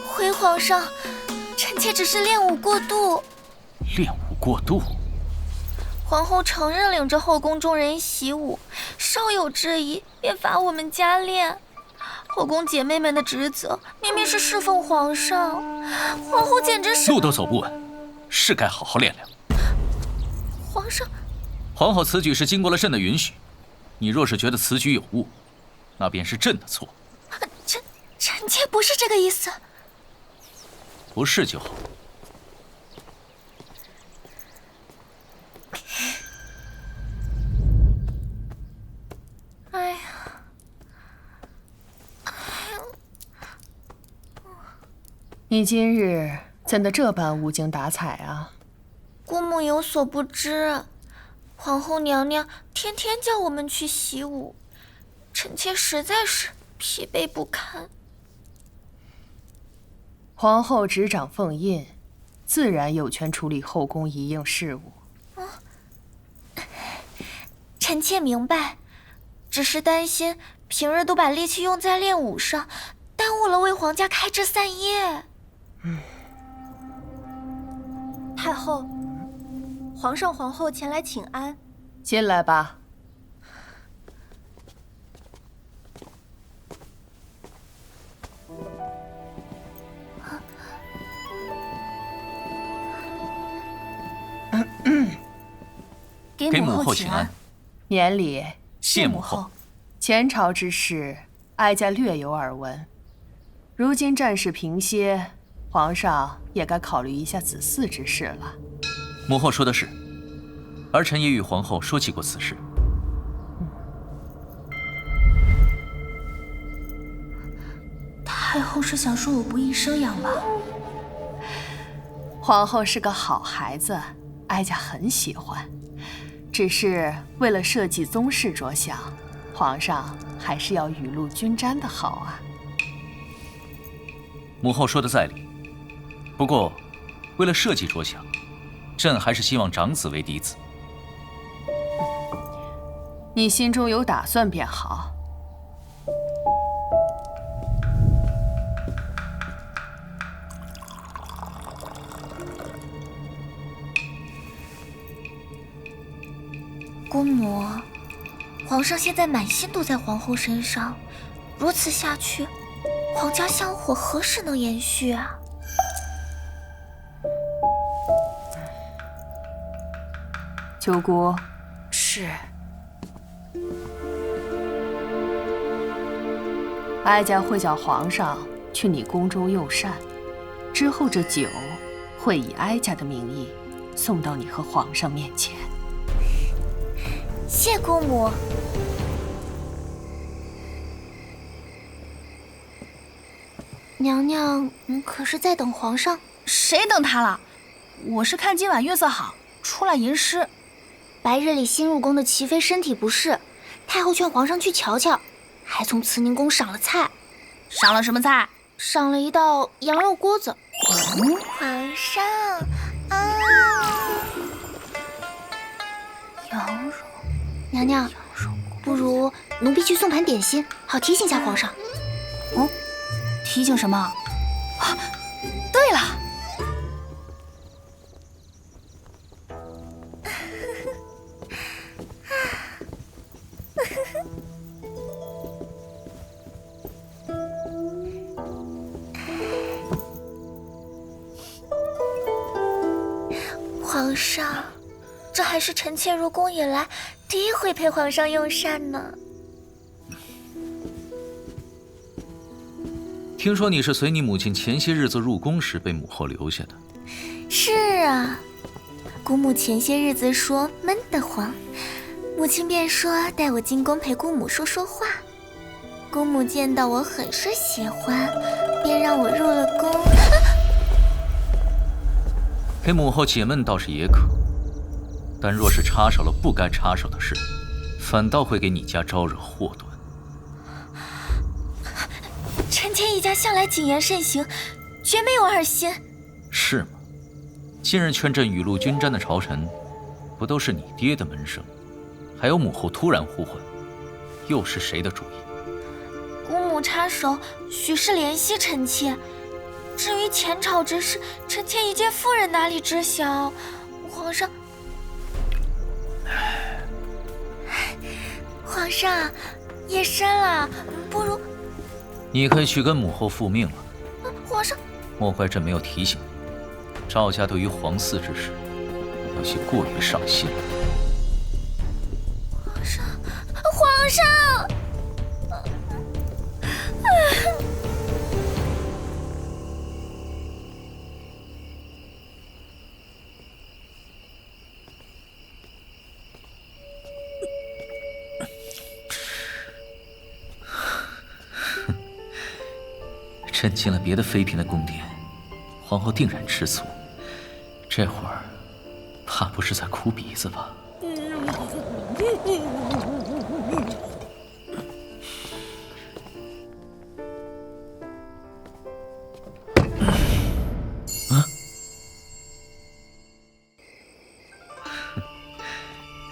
回皇上，臣妾只是练武过度。练武过度？皇后承认领着后宫中人习武，稍有质疑便罚我们加练。后宫姐妹们的职责明明是侍奉皇上，皇后简直是路都走不稳，是该好好练练。皇上，皇后此举是经过了朕的允许，你若是觉得此举有误，那便是朕的错。臣妾不是这个意思。不是就好。哎呀，你今日怎的这般无精打采啊？姑母有所不知，皇后娘娘天天叫我们去习武，臣妾实在是疲惫不堪。皇后执掌凤印，自然有权处理后宫一应事务。臣妾明白，只是担心平日都把力气用在练武上，耽误了为皇家开枝散叶。太后，皇上皇后前来请安。进来吧。给母后请安。免礼。谢母后。前朝之事，哀家略有耳闻。如今战事平歇，皇上也该考虑一下子嗣之事了。母后说的是，儿臣也与皇后说起过此事。太后是想说我不宜生养吧？皇后是个好孩子，哀家很喜欢，只是为了社稷宗室着想，皇上还是要雨露均沾的好啊。母后说的在理，不过为了社稷着想，朕还是希望长子为嫡子。你心中有打算便好。姑母，皇上现在满心都在皇后身上，如此下去，皇家香火何时能延续啊？九姑，是。哀家会叫皇上去你宫中用膳，之后这酒会以哀家的名义送到你和皇上面前。谢姑母。娘娘可是在等皇上？谁等他了？我是看今晚月色好，出来吟诗。白日里新入宫的齐妃身体不适，太后劝皇上去瞧瞧，还从慈宁宫赏了菜。赏了什么菜？赏了一道羊肉锅子。皇上啊！羊肉。娘娘，不如奴婢去送盘点心，好提醒下皇上。哦，提醒什么？啊，对了。皇上，这还是臣妾入宫以来第一回陪皇上用膳呢。听说你是随你母亲前些日子入宫时被母后留下的。是啊，姑母前些日子说闷得慌，母亲便说带我进宫陪姑母说说话。姑母见到我很是喜欢，便让我入了宫。陪母后解闷倒是也可，但若是插手了不该插手的事，反倒会给你家招惹祸端。臣妾一家向来谨言慎行，绝没有二心。是吗？今日劝朕雨露均沾的朝臣，不都是你爹的门生？还有母后突然呼唤，又是谁的主意？姑母插手，许是怜惜臣妾。至于前朝之事，臣妾一介妇人哪里知晓？皇上，夜深了，不如你可以去跟母后复命了。皇上，莫怪朕没有提醒你，赵家对于皇嗣之事，有些过于上心了。皇上！朕进了别的妃嫔的宫殿，皇后定然吃醋。这会儿，怕不是在哭鼻子吧？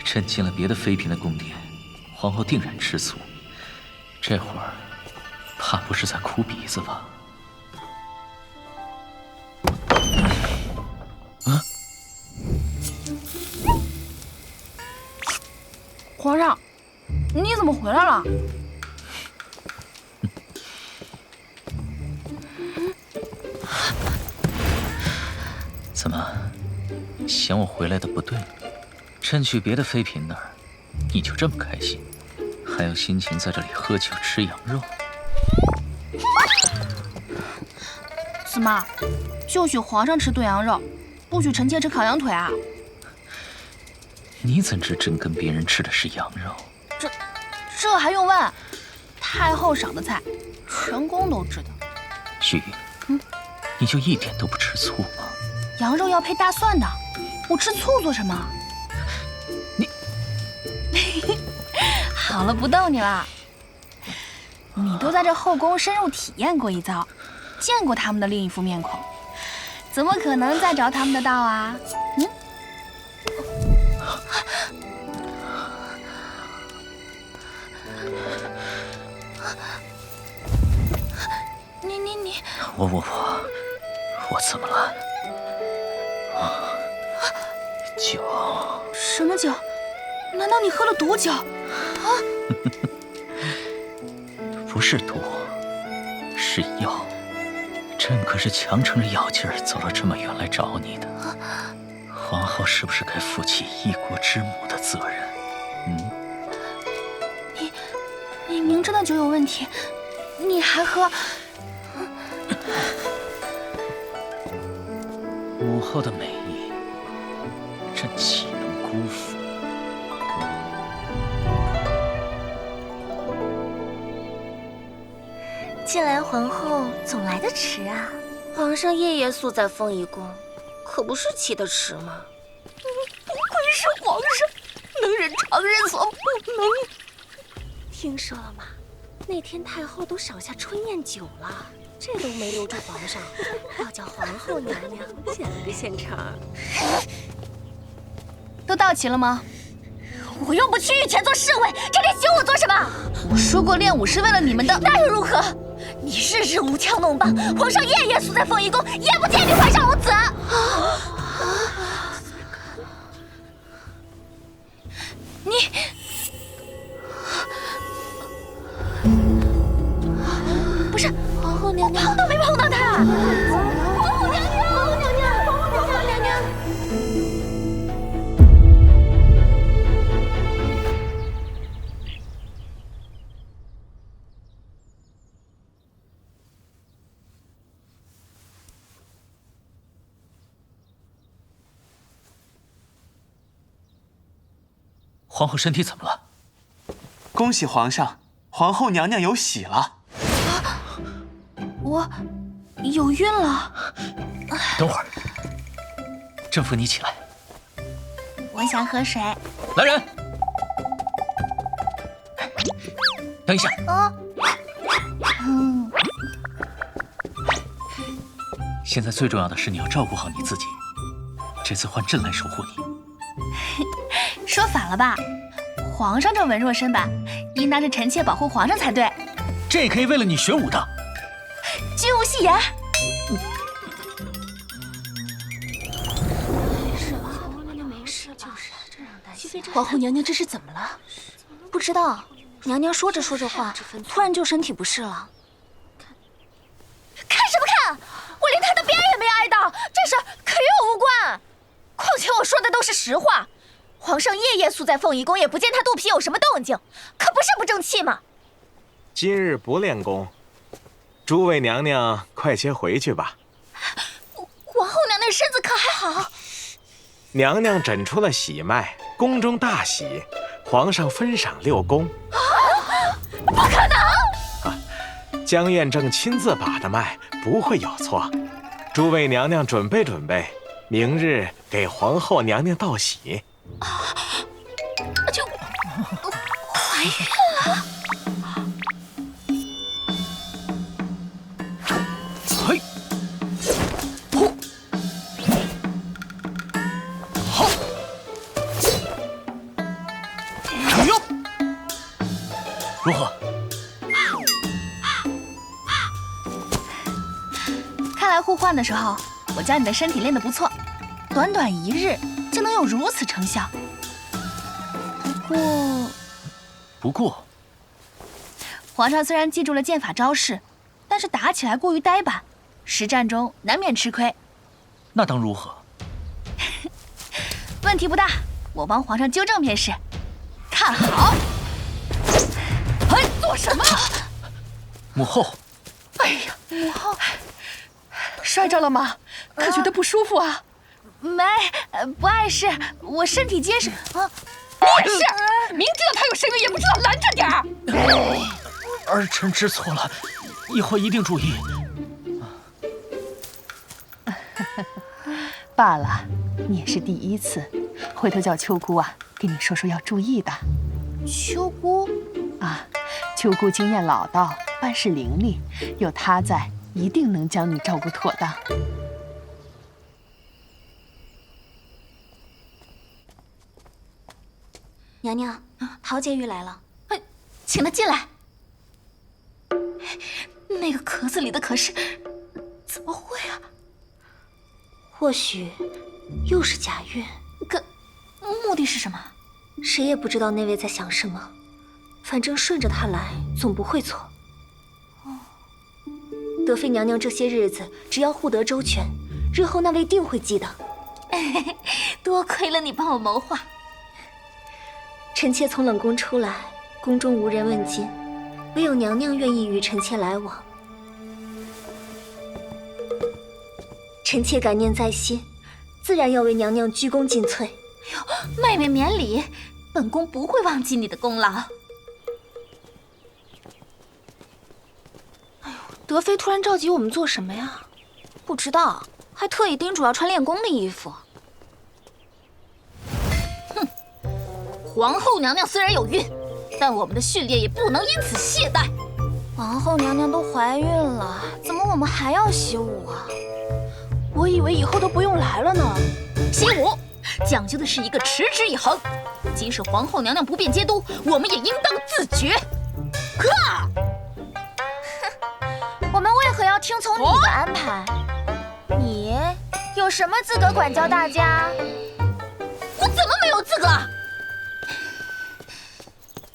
朕进了别的妃嫔的宫殿，皇后定然吃醋。这会儿，怕不是在哭鼻子吧？皇上，你怎么回来了？怎么，嫌我回来的不对？朕去别的妃嫔那儿，你就这么开心，还有心情在这里喝酒吃羊肉？司马，就许皇上吃炖羊肉，不许臣妾吃烤羊腿啊！你怎知朕跟别人吃的是羊肉？这还用问？太后赏的菜，全宫都知道。徐云，你就一点都不吃醋吗？羊肉要配大蒜的，我吃醋做什么？你，好了，不逗你了。你都在这后宫深入体验过一遭，见过他们的另一副面孔，怎么可能再着他们的道啊？嗯？你，我怎么了？酒？什么酒？难道你喝了毒酒？啊？不是毒，是药。朕可是强撑着药劲儿走了这么远来找你的。皇后是不是该负起一国之母的责任？你明知道酒有问题，你还喝？母后的美意，朕岂能辜负？近来皇后总来得迟啊，皇上夜夜宿在凤仪宫，可不是起得迟吗？不愧是皇上，能忍常人所不能。听说了吗？那天太后都赏下春宴酒了，这都没留住皇上，要叫皇后娘娘见个现成。都到齐了吗？我又不去御前做侍卫，这里请我做什么？我说过练武是为了你们的，那又如何？你日日舞枪弄棒，皇上夜夜宿在凤仪宫，也不见你怀上龙子。你不是皇后娘娘，碰都没碰到她。皇后娘娘，皇后娘娘，皇后娘娘。皇后身体怎么了？恭喜皇上，皇后娘娘有喜了。我有孕了。等会儿，朕扶你起来。我想喝水。来人！等一下。现在最重要的是你要照顾好你自己，这次换朕来守护你。说反了吧？皇上这文弱身板，应当是臣妾保护皇上才对。这也可以为了你学武的。君无戏言。没事，就是这样担心。皇后娘娘这是怎么了？不知道，娘娘说着说着话，突然就身体不适了。看什么看？我连她的边也没挨到，这事可与我无关。况且我说的都是实话。皇上夜夜宿在凤仪宫，也不见他肚皮有什么动静，可不是不争气吗？今日不练功，诸位娘娘快些回去吧。皇后娘娘身子可还好？娘娘诊出了喜脉，宫中大喜，皇上分赏6宫。不可能！江院正亲自把的脉，不会有错。诸位娘娘准备准备，明日给皇后娘娘道喜。就怀孕了。嘿，呼，好，哟，如何？看来互换的时候，我教你的身体练得不错，短短1日就能有如此成效。不过，皇上虽然记住了剑法招式，但是打起来过于呆板，实战中难免吃亏。那当如何？问题不大，我帮皇上纠正便是。看好！哎，做什么？母后。哎呀，母后，摔着了吗？可觉得不舒服啊？没，不碍事，我身体结实啊。你也是，明知道他有身孕，也不知道拦着点儿。儿臣知错了，以后一定注意。罢了，你也是第一次，回头叫秋姑啊，给你说说要注意的。秋姑啊，秋姑经验老道，办事伶俐，有她在，一定能将你照顾妥当。娘娘，陶婕妤来了。请她进来。那个壳子里的可是……怎么会啊？或许又是假孕。可目的是什么？谁也不知道那位在想什么。反正顺着他来，总不会错。德妃娘娘这些日子只要护得周全，日后那位定会记得。多亏了你帮我谋划。臣妾从冷宫出来，宫中无人问津，唯有娘娘愿意与臣妾来往。臣妾感念在心，自然要为娘娘鞠躬尽瘁。妹妹免礼，本宫不会忘记你的功劳。德妃突然召集我们做什么呀？不知道，还特意叮嘱要穿练功的衣服。哼，皇后娘娘虽然有孕，但我们的训练也不能因此懈怠。皇后娘娘都怀孕了，怎么我们还要习武啊？我以为以后都不用来了呢。习武讲究的是一个持之以恒，即使皇后娘娘不便接督，我们也应当自觉。我们为何要听从你的安排？你有什么资格管教大家？我怎么没有资格？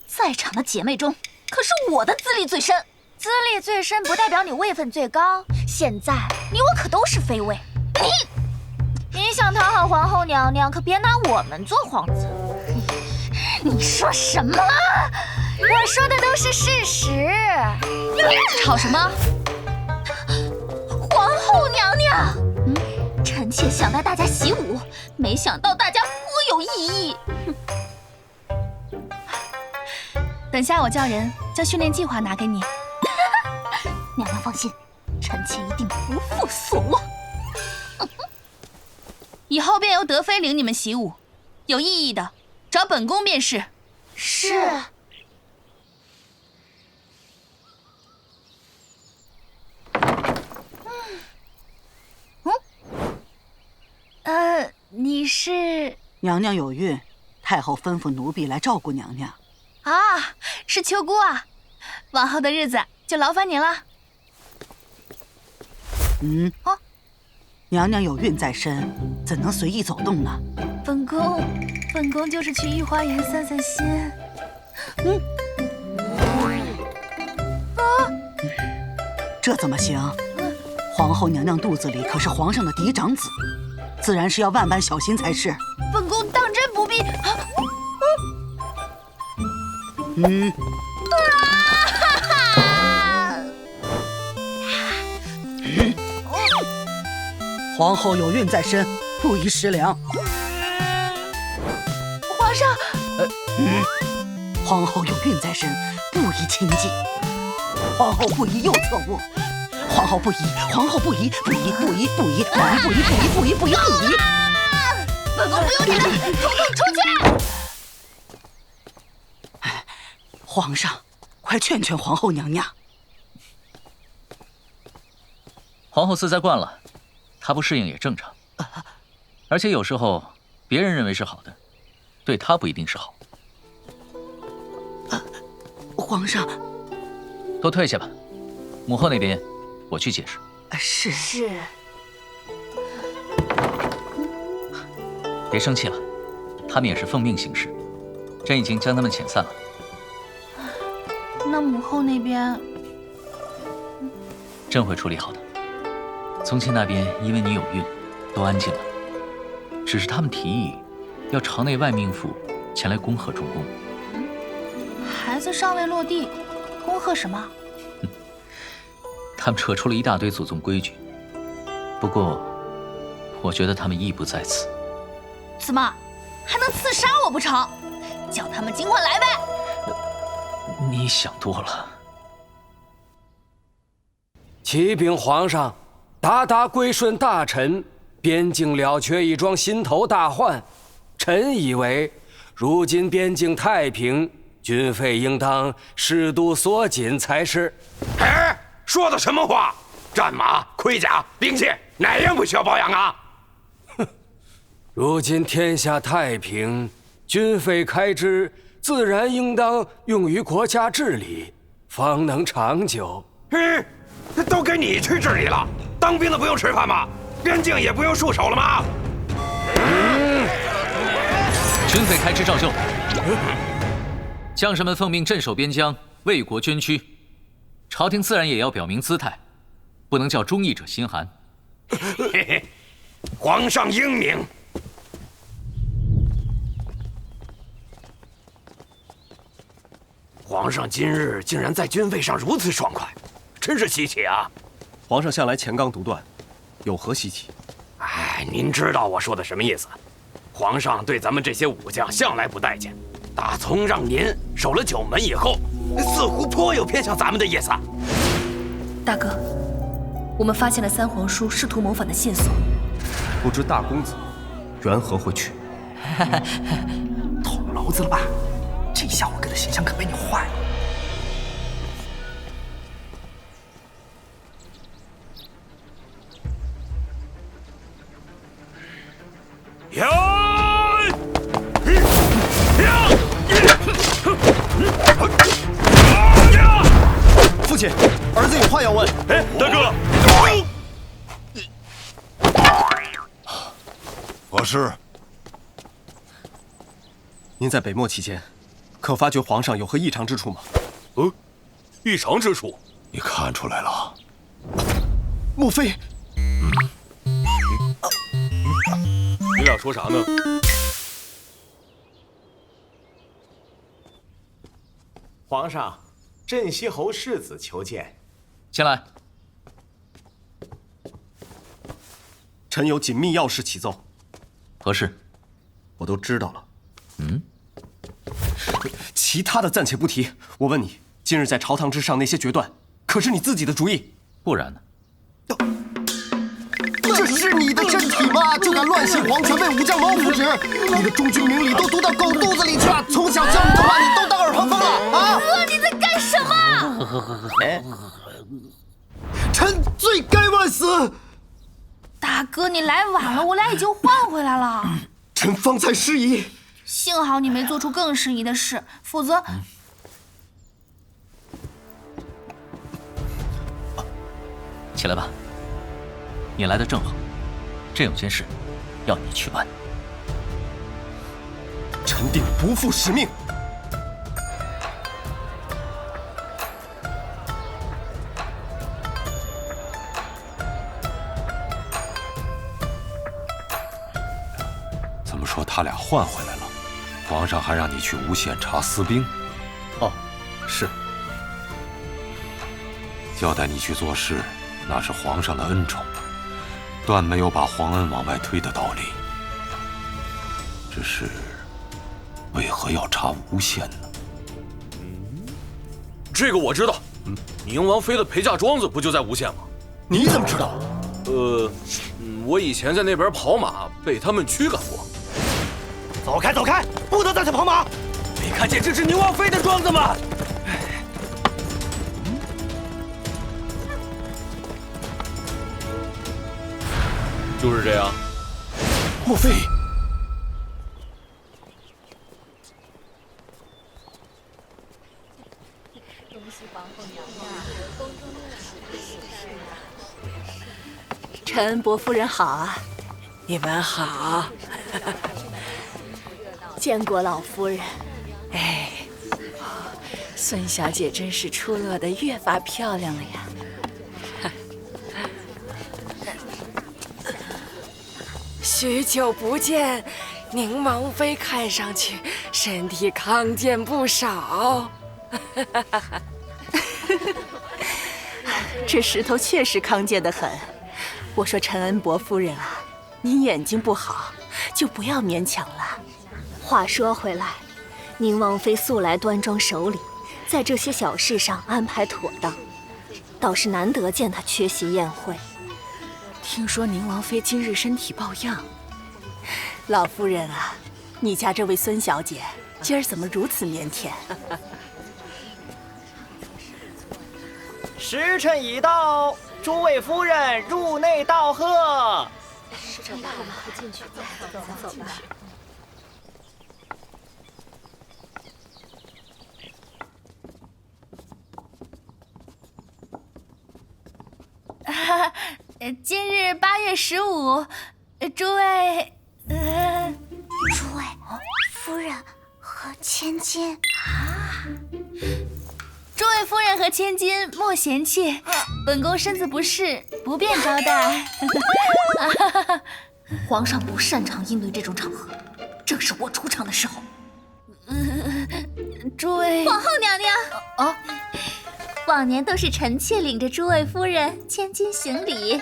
在场的姐妹中，可是我的资历最深。资历最深不代表你位分最高。现在你我可都是妃位。你想讨好皇后娘娘，可别拿我们做幌子。你说什么？我说的都是事实。吵什么？皇后娘娘，臣妾想带大家习武，没想到大家颇有异议。等下我叫人将训练计划拿给你。娘娘放心，臣妾一定不负所望。以后便由德妃领你们习武，有异议的找本宫便是。是。你是？娘娘有孕，太后吩咐奴婢来照顾娘娘。啊，是秋姑啊，往后的日子就劳烦您了。娘娘有孕在身，怎能随意走动呢？本宫就是去御花园散散心。这怎么行？皇后娘娘肚子里可是皇上的嫡长子，自然是要万般小心才是。本宫当真不必。皇后有孕在身，不宜食粮。皇上，皇后有孕在身，不宜亲近。皇后不宜右侧卧。皇后不宜，皇后不宜，不宜，不宜，不宜，不宜，不宜，不宜，不宜，不宜，不宜。本宫不用你们，统统出去！皇上，快劝劝皇后娘娘。皇后自在惯了，她不适应也正常。而且有时候别人认为是好的，对她不一定是好。皇上，都退下吧，母后那边我去解释。是。别生气了，他们也是奉命行事，朕已经将他们遣散了。那母后那边，朕会处理好的。宗亲那边因为你有孕，都安静了，只是他们提议要朝内外命妇前来恭贺中宫。孩子尚未落地，恭贺什么？他们扯出了一大堆祖宗规矩，不过我觉得他们意不在此。怎么还能刺杀我不成？叫他们尽快来呗！你想多了。启禀皇上，达达归顺大臣边境了却一桩心头大患，臣以为，如今边境太平，军费应当适度缩紧才是。哎，说的什么话？战马、盔甲、兵器，哪样不需要保养啊？哼，如今天下太平，军费开支自然应当用于国家治理，方能长久。都给你去治理了，当兵的不用吃饭吗？边境也不用戍守了吗？军费开支照旧，将士们奉命镇守边疆，为国捐躯。朝廷自然也要表明姿态，不能叫忠义者心寒。嘿嘿，皇上英明。皇上今日竟然在军费上如此爽快，真是稀奇啊！皇上向来乾纲独断，有何稀奇？哎，您知道我说的什么意思？皇上对咱们这些武将向来不待见，打从让您守了9门以后，似乎颇有偏向咱们的意思。大哥，我们发现了三皇叔试图谋反的线索，不知大公子缘何会去？捅娄子了吧？这下我哥的形象可被你坏了。父亲，儿子有话要问。哎，大哥，何事？您在北漠期间，可发觉皇上有何异常之处吗？异常之处？你看出来了？莫非？你俩说啥呢？皇上，镇西侯世子求见。进来。臣有紧密要事启奏。何事？我都知道了。其他的暂且不提。我问你，今日在朝堂之上那些决断，可是你自己的主意？不然呢？这是你的身体吗？就敢乱信皇权，为武将谋福祉？你的忠君明理都读到狗肚子里去了！从小教你的话，你都当耳旁风了啊！哥，你在干什么？臣罪该万死。大哥，你来晚了，我俩已经换回来了。臣方才失仪。幸好你没做出更失仪的事，否则……起来吧。你来的正好，朕有件事要你去办。臣定不负使命。怎么说他俩换回来了？皇上还让你去无限查私兵？哦，是。交代你去做事，那是皇上的恩宠。断没有把皇恩往外推的道理。只是，为何要查无限呢？这个我知道。宁王妃的陪嫁庄子不就在无限吗？你怎么知道？我以前在那边跑马，被他们驱赶过。走开，走开！不得在此跑马！没看见这是宁王妃的庄子吗？就是这样。莫非？承恩伯夫人好啊！你们好。见过老夫人。哎，孙小姐真是出落得越发漂亮了呀。许久不见，宁王妃看上去身体康健不少。这石头确实康健得很。我说承恩伯夫人啊，您眼睛不好，就不要勉强了。话说回来，宁王妃素来端庄守礼，在这些小事上安排妥当，倒是难得见她缺席宴会。听说宁王妃今日身体抱恙。老夫人啊，你家这位孙小姐今儿怎么如此腼腆？时辰已到，诸位夫人入内道贺。时辰到了，快进去，走吧。今日8月15，诸位夫人和千金啊！诸位夫人和千金莫嫌弃，本宫身子不适，不便招待。皇上不擅长应对这种场合，正是我出场的时候。诸位皇后娘娘，哦，往年都是臣妾领着诸位夫人、千金行礼，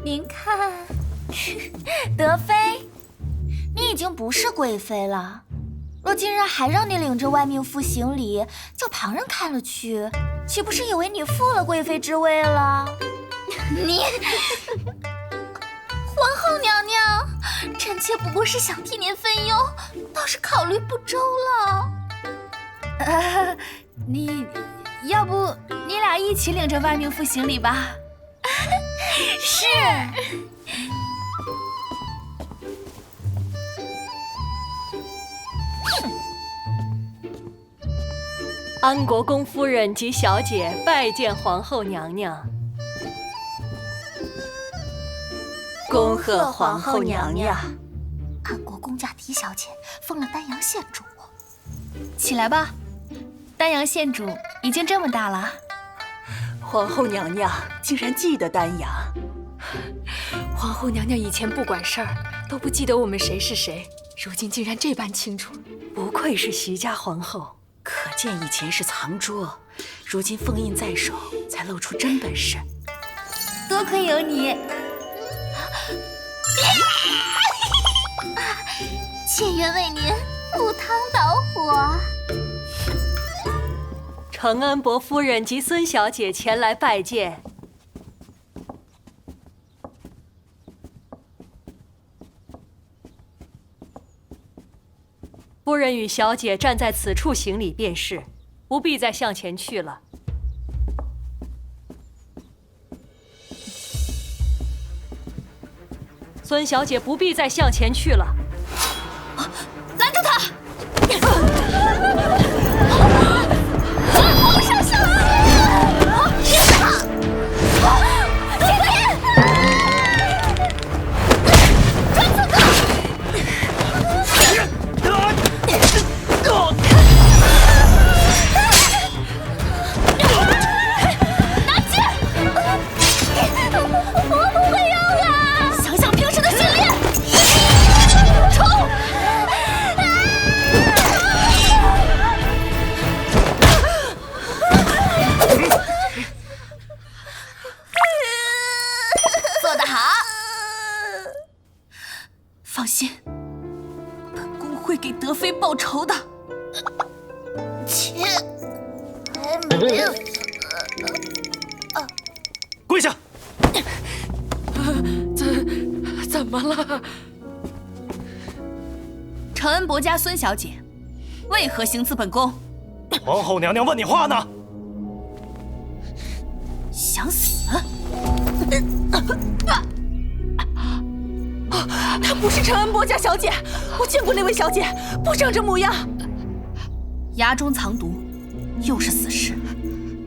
您看，德妃，你已经不是贵妃了。若今日还让你领着外命妇行礼，叫旁人看了去，岂不是以为你负了贵妃之位了？你，皇后娘娘，臣妾不过是想替您分忧，倒是考虑不周了。要不你俩一起领着外命妇行礼吧？是。安国公夫人及小姐拜见皇后娘娘。恭贺皇后娘娘！安国公家狄小姐封了丹阳县主。起来吧，丹阳县主已经这么大了。皇后娘娘竟然记得丹阳。皇后娘娘以前不管事儿，都不记得我们谁是谁，如今竟然这般清楚。不愧是徐家皇后。可见以前是藏拙，如今封印在手，才露出真本事。多亏有你，妾愿为您赴汤蹈火。承恩伯夫人及孙小姐前来拜见。夫人与小姐站在此处行礼便是，不必再向前去了。孙小姐不必再向前去了。拦住他！皇上下来！是他！姐姐！传刺客！拿剑！我不会用了。想想平时的训练，冲！做得好！放心，本宫会给德妃报仇的。妾还没死。跪下！怎么了？承恩伯家孙小姐，为何行刺本宫？皇后娘娘问你话呢。想死？她不是承恩伯家小姐，我见过那位小姐，不长这模样。牙中藏毒，又是死尸，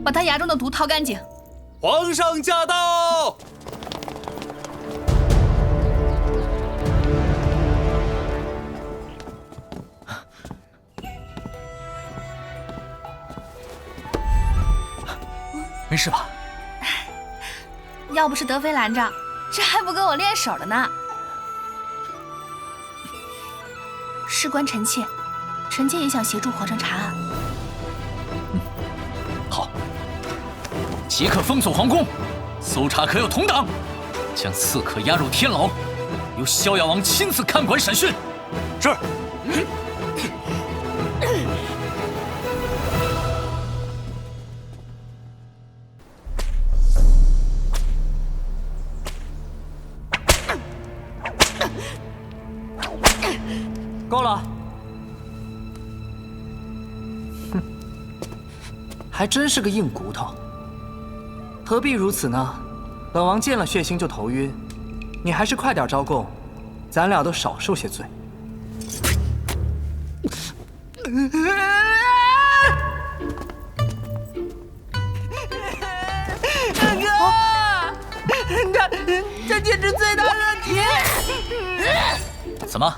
把她牙中的毒掏干净。皇上驾到！没事吧？要不是德妃拦着，这还不跟我练手了呢。事关臣妾，臣妾也想协助皇上查案。好，即刻封锁皇宫，搜查可有同党，将刺客押入天牢，由逍遥王亲自看管审讯。是。够了。哼，还真是个硬骨头。何必如此呢？本王见了血腥就头晕，你还是快点招供，咱俩都少受些罪。这简直罪大恶极！怎么？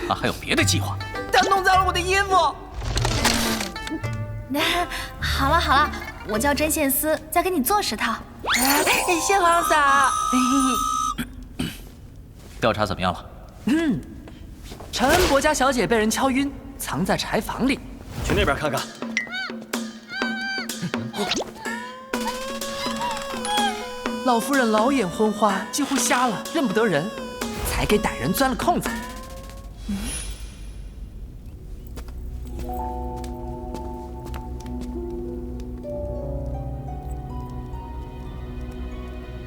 他还有别的计划？他弄脏了我的衣服。好了好了，我叫针线丝，再给你做10套。谢皇嫂。调查怎么样了？承恩伯家小姐被人敲晕，藏在柴房里。去那边看看。老夫人老眼昏花，几乎瞎了，认不得人，才给歹人钻了空子。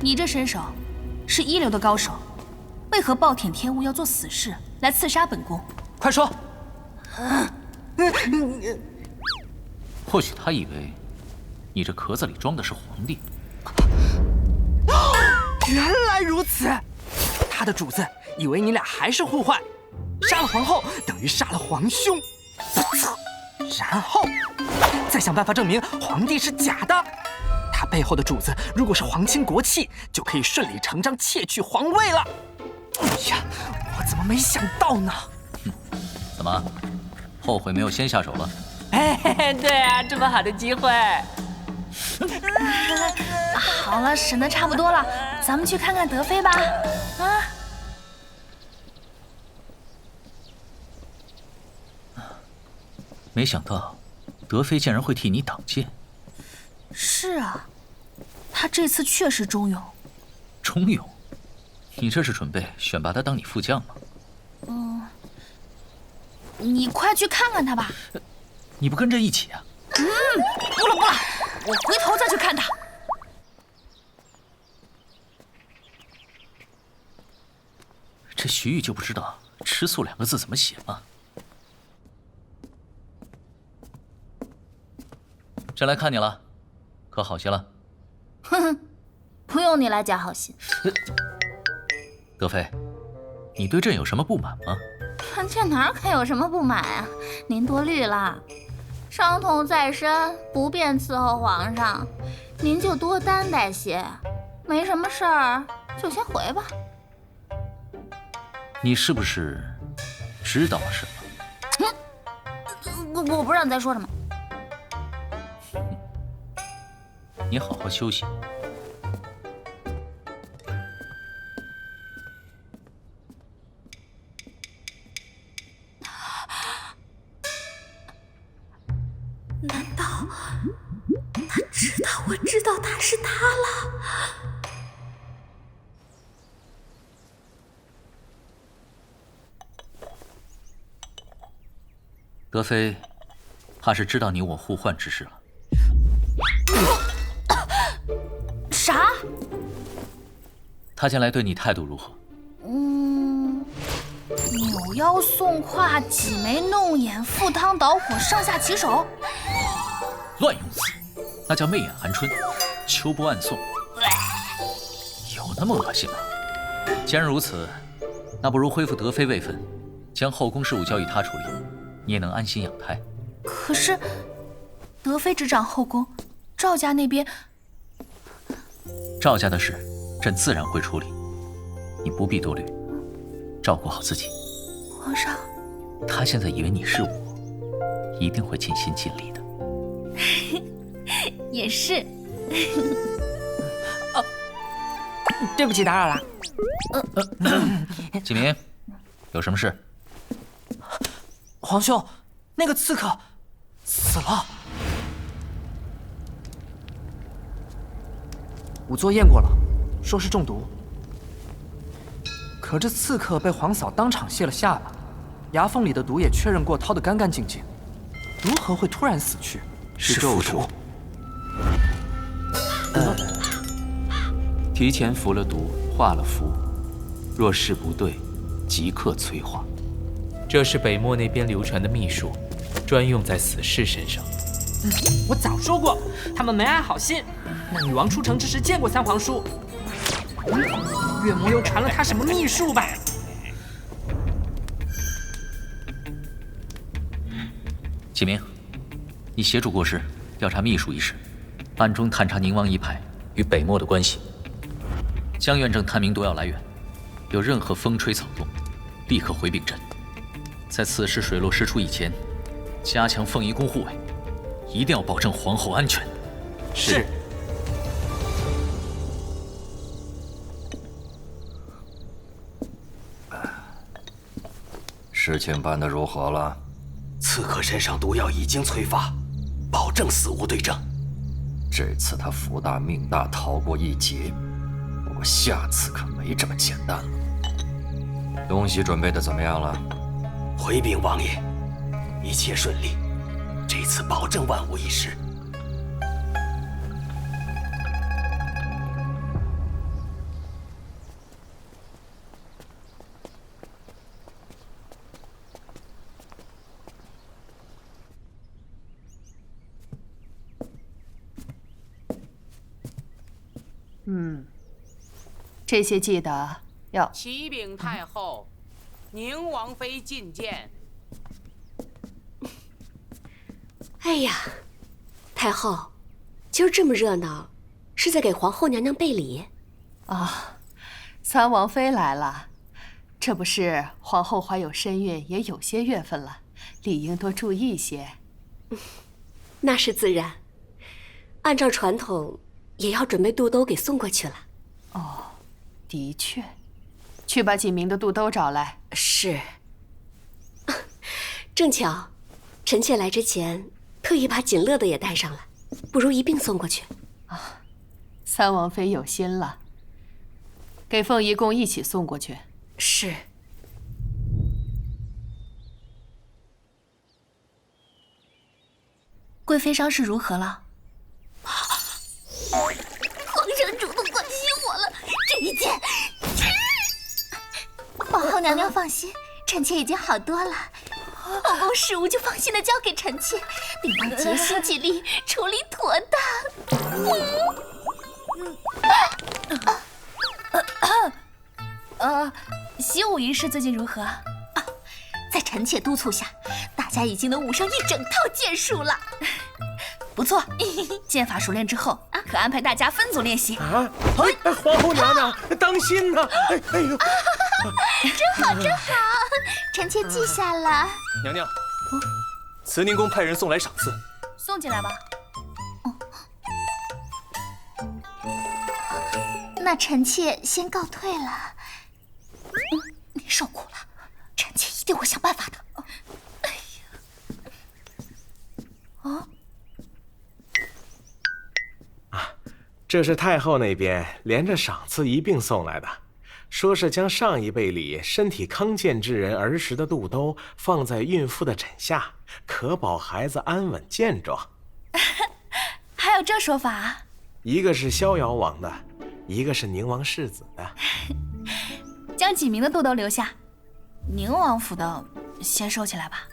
你这身手是一流的高手，为何暴殄天物要做死事来刺杀本宫？快说！或许他以为你这壳子里装的是皇帝。原来如此，他的主子以为你俩还是互换，杀了皇后等于杀了皇兄，然后再想办法证明皇帝是假的。他背后的主子如果是皇亲国戚，就可以顺理成章窃取皇位了。哎呀，我怎么没想到呢？怎么，后悔没有先下手了？哎，对啊，这么好的机会。好了，审得差不多了，咱们去看看德妃吧。啊！没想到，德妃竟然会替你挡箭。是啊，她这次确实忠勇。忠勇？你这是准备选拔她当你副将吗？你快去看看她吧。你不跟着一起啊？不了，我回头再去看她。这徐玉就不知道“吃素”2个字怎么写吗？朕来看你了，可好些了？哼哼，不用你来假好心。德妃，你对朕有什么不满吗？这哪可有什么不满啊？您多虑了，伤痛在身，不便伺候皇上，您就多担待些。没什么事儿，就先回吧。你是不是知道了什么？我不知道你在说什么。你好好休息。难道他知道我知道他是他了？德妃，怕是知道你我互换之事了。啥？他近来对你态度如何？扭腰送胯，挤眉弄眼，赴汤蹈火，上下其手。乱用词，那叫媚眼含春，秋波暗送。有那么恶心吗？既然如此，那不如恢复德妃位分，将后宫事务交予他处理，你也能安心养胎。可是，德妃执掌后宫，赵家那边，赵家的事，朕自然会处理，你不必多虑，照顾好自己。皇上，他现在以为你是我，一定会尽心尽力的。也是。对不起，打扰了。启明，有什么事？皇兄，那个刺客死了。仵作验过了，说是中毒。可这刺客被皇嫂当场卸了下巴，牙缝里的毒也确认过掏得干干净净，如何会突然死去？是咒术。提前服了毒，画了符，若事不对，即刻催化。这是北漠那边流传的秘术，专用在死士身上。我早说过，他们没安好心。那女王出城之时见过三皇叔，月魔又传了他什么秘术吧？启明，你协助国师调查秘术一事，暗中探查宁王一派与北漠的关系。江院正探明毒药来源，有任何风吹草动，立刻回禀朕。在此事水落石出以前，加强凤仪宫护卫，一定要保证皇后安全。是。事情办得如何了？刺客身上毒药已经催发，保证死无对证。这次他福大命大，逃过一劫。不过下次可没这么简单了。东西准备的怎么样了？回禀王爷，一切顺利，这次保证万无一失。这些记得要。启禀太后，宁王妃觐见。哎呀，太后，今儿这么热闹，是在给皇后娘娘备礼？啊，三王妃来了。这不是皇后怀有身孕也有些月份了，理应多注意一些。那是自然，按照传统，也要准备肚兜给送过去了。哦。的确，去把锦明的肚兜找来。是。正巧，臣妾来之前特意把锦乐的也带上了，不如一并送过去。啊，三王妃有心了，给凤仪宫一起送过去。是。贵妃伤势如何了？皇上主动关心我了，这一件，皇后娘娘放心，臣妾已经好多了。后宫事务就放心的交给臣妾，定当竭心尽力处理妥当。习武仪式最近如何？在臣妾督促下，大家已经能舞上一整套剑术了。不错，剑法熟练之后，可安排大家分组练习。啊！哎，皇后娘娘，当心呐！哎呦，真好真好，臣妾记下了。娘娘，慈宁宫派人送来赏赐，送进来吧。那臣妾先告退了。您受苦了，臣妾一定会想办法的。哎呀，这是太后那边连着赏赐一并送来的，说是将上一辈里身体康健之人儿时的肚兜放在孕妇的枕下，可保孩子安稳健壮。还有这说法？一个是逍遥王的，一个是宁王世子的。将锦明的肚兜留下，宁王府的先收起来吧。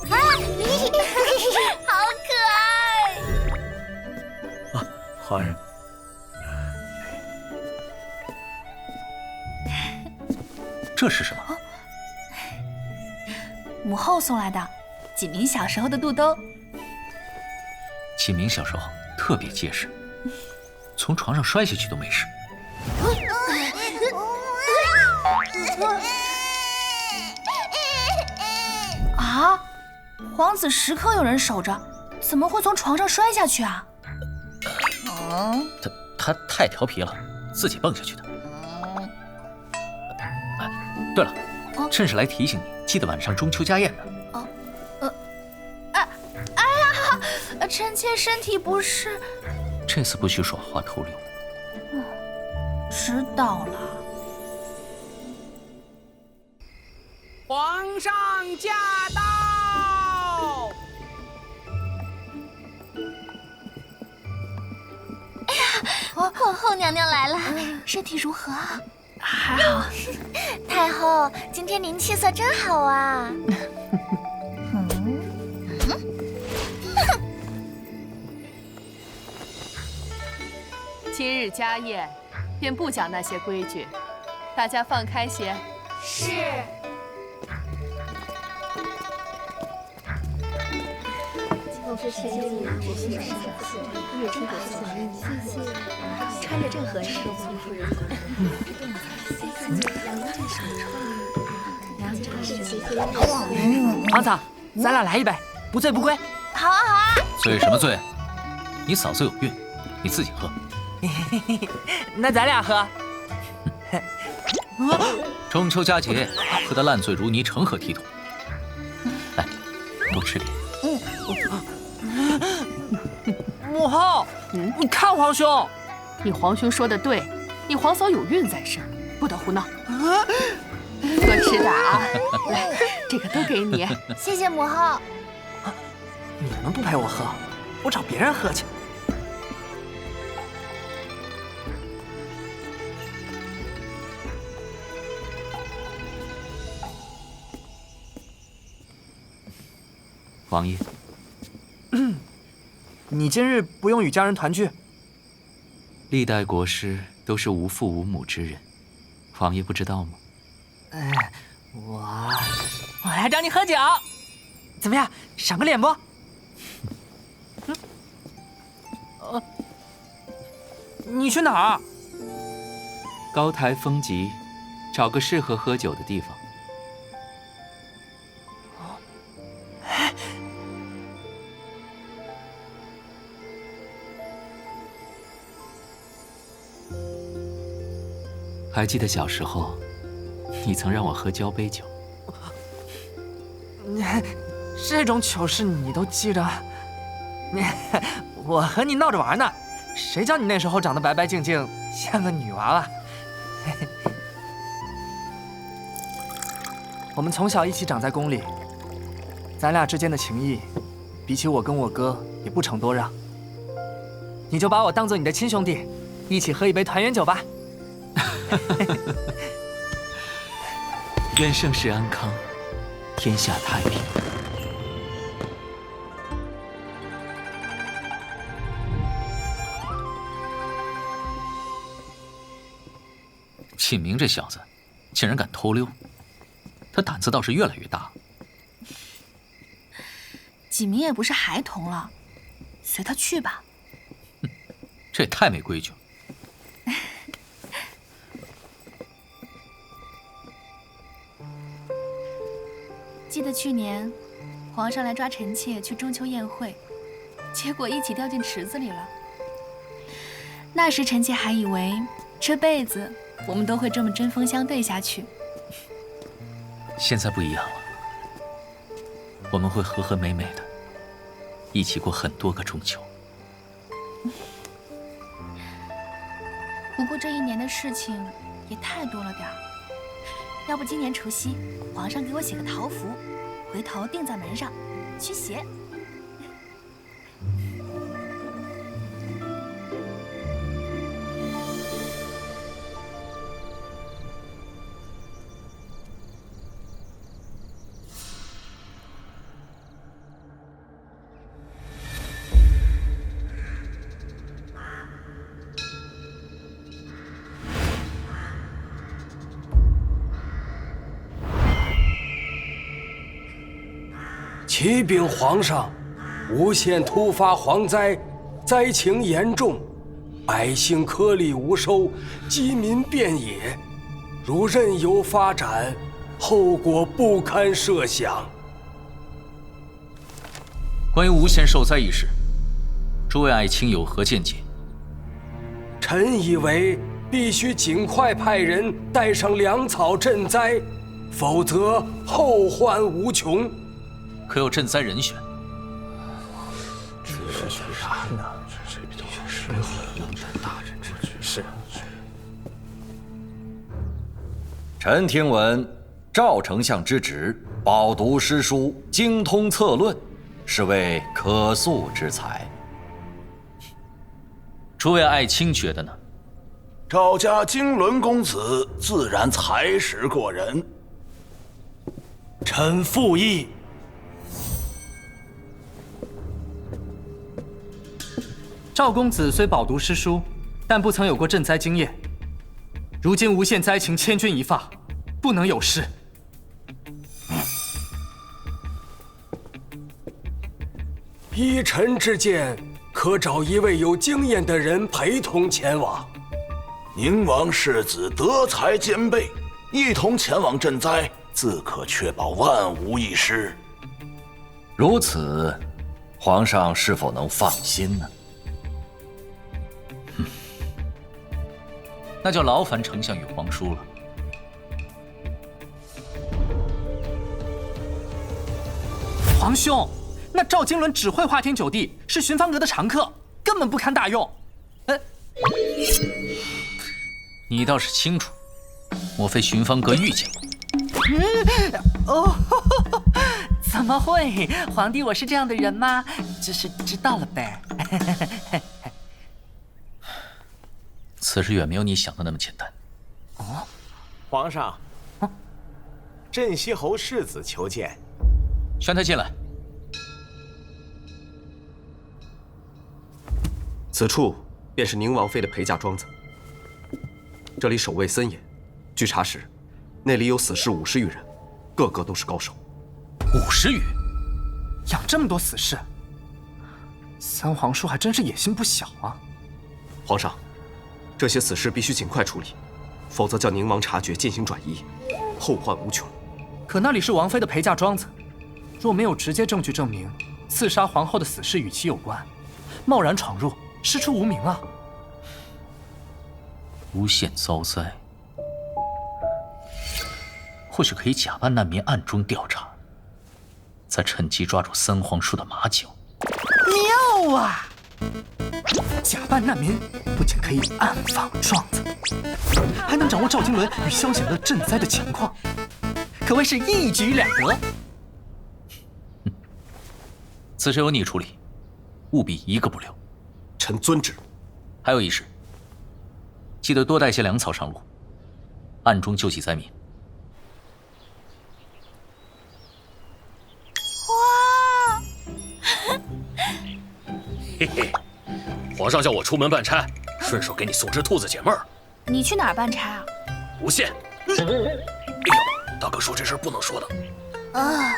好可爱！啊，皇上，这是什么？母后送来的，锦明小时候的肚兜。启明小时候特别结实，从床上摔下去都没事。啊！皇子时刻有人守着，怎么会从床上摔下去啊？他太调皮了，自己蹦下去的。对了，朕是来提醒你，记得晚上中秋家宴的。臣妾身体不适。这次不许耍花偷溜。知道了。皇上驾到！哎呀，皇后娘娘来了，身体如何？还好。太后，今天您气色真好啊。今日家宴，便不讲那些规矩，大家放开些。是。穿着正合适。皇嫂，咱俩来一杯，不醉不归。好啊好啊。醉什么醉？你嫂子有孕，你自己喝。那咱俩喝。中秋佳节，喝得烂醉如泥，成何体统？来，多吃点。母后，你看皇兄，你皇兄说的对，你皇嫂有孕在身，不得胡闹。多吃点啊！来，这个都给你。谢谢母后。你们不陪我喝，我找别人喝去。王爷，你今日不用与家人团聚？历代国师都是无父无母之人，王爷不知道吗？我来找你喝酒，怎么样？赏个脸不？你去哪儿？高台风急，找个适合喝酒的地方。还记得小时候，你曾让我喝交杯酒。这种糗事你都记着？我和你闹着玩呢，谁叫你那时候长得白白净净，像个女娃娃？我们从小一起长在宫里，咱俩之间的情谊，比起我跟我哥也不成多让。你就把我当做你的亲兄弟，一起喝一杯团圆酒吧。愿盛世安康，天下太平。启明这小子，竟然敢偷溜，他胆子倒是越来越大。启明也不是孩童了，随他去吧。这也太没规矩了。记得去年，皇上来抓臣妾去中秋宴会，结果一起掉进池子里了。那时臣妾还以为这辈子我们都会这么针锋相对下去。现在不一样了，我们会和和美美的，一起过很多个中秋。不过这一年的事情也太多了点儿。要不今年除夕，皇上给我写个桃符，回头钉在门上，驱邪。启禀皇上，吴县突发蝗灾，灾情严重，百姓颗粒无收，饥民遍野。如任由发展，后果不堪设想。关于吴县受灾一事，诸位爱卿有何见解？臣以为必须尽快派人带上粮草赈灾，否则后患无穷。可有赈灾人选？这是啥呢？是。臣听闻赵丞相之职，饱读诗书，精通策论，是位可塑之才。诸位爱卿觉得呢？赵家经纶公子自然才识过人。臣附议。赵公子虽饱读诗书，但不曾有过赈灾经验。如今无限灾情千钧一发，不能有失。依臣之见，可找一位有经验的人陪同前往。宁王世子德才兼备，一同前往赈灾，自可确保万无一失。如此，皇上是否能放心呢？那就劳烦丞相与皇叔了。皇兄，那赵经纶只会花天酒地，是寻芳阁的常客，根本不堪大用。你倒是清楚，莫非寻芳阁遇见过？哦，怎么会？皇帝，我是这样的人吗？只是知道了呗。此事远没有你想的那么简单。哦，皇上，镇西侯世子求见。宣他进来。此处便是宁王妃的陪嫁庄子。这里守卫森严，据查实，那里有死士50余人，个个都是高手。50余？养这么多死士，三皇叔还真是野心不小啊！皇上，这些死士必须尽快处理，否则叫宁王察觉进行转移，后患无穷。可那里是王妃的陪嫁庄子，若没有直接证据证明刺杀皇后的死士与其有关，贸然闯入，师出无名啊！无限遭灾，或许可以假扮难民暗中调查，再趁机抓住三皇叔的马脚。妙啊！假扮难民不仅可以暗访庄子，还能掌握赵经纶与萧显乐赈灾的情况，可谓是一举两得。此事由你处理，务必一个不留。臣遵旨。还有一事，记得多带些粮草上路，暗中救济灾民。哇！嘿嘿，皇上叫我出门办差，顺手给你送只兔子解闷儿。你去哪儿办差啊？无限。哎呦，大哥说这事儿不能说的。啊，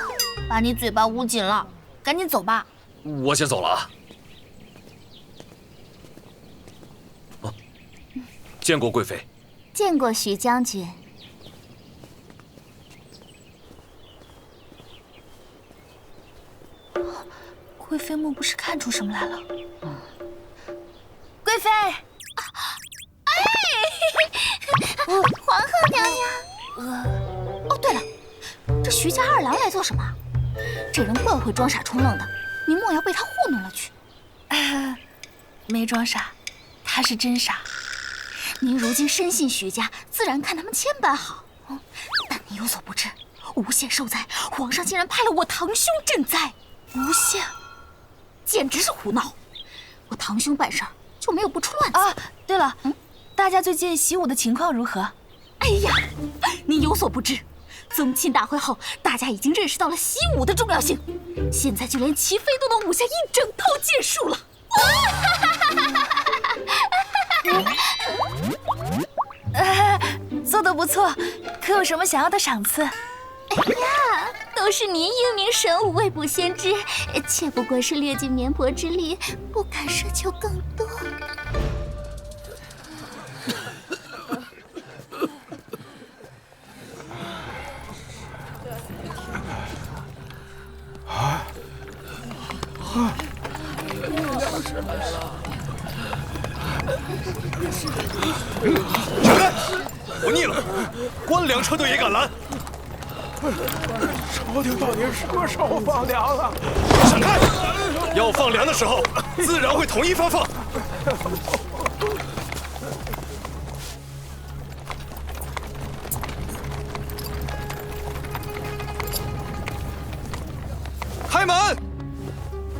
把你嘴巴捂紧了，赶紧走吧。我先走了啊。见过贵妃。见过徐将军。贵妃莫不是看出什么来了？贵妃，皇后娘娘。哦，对了，这徐家二郎来做什么？这人怪会装傻充愣的，您莫要被他糊弄了去。没装傻，他是真傻。您如今深信徐家，自然看他们千般好。但您有所不知，无限受灾，皇上竟然派了我堂兄赈灾。无限，简直是胡闹！我堂兄办事儿就没有不出乱子啊。对了，大家最近习武的情况如何？哎呀，您有所不知，宗亲大会后，大家已经认识到了习武的重要性，现在就连齐飞都能舞下一整套剑术了。做得不错，可有什么想要的赏赐？哎呀，都是您英明神武，未卜先知，切不过是略尽绵薄之力，不敢奢求更多。闪开！我腻了，官粮车队也敢拦？朝廷到底什么时候放粮了？闪开！要放粮的时候，自然会统一发放。开门！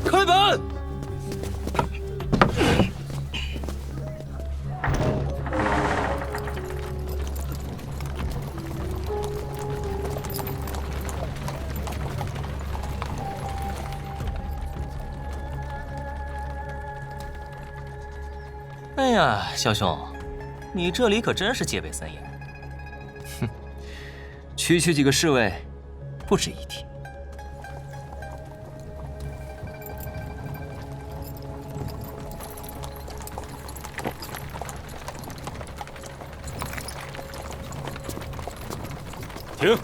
开门！哎呀，萧兄，你这里可真是戒备森严。哼，区区几个侍卫，不值一提。停！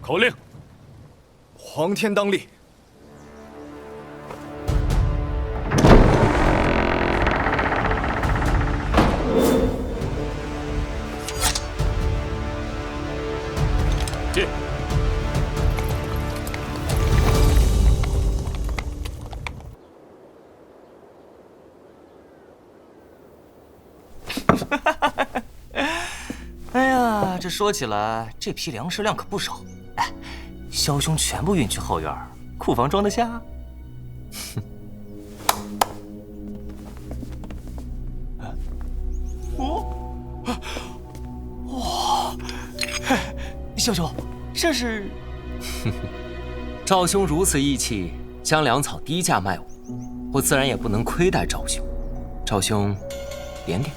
口令：皇天当立。进。哎呀，这说起来，这批粮食量可不少。哎，萧兄全部运去后院，库房装得下？哇！萧兄，这是……赵兄如此义气，将粮草低价卖我，我自然也不能亏待赵兄。赵兄，点点。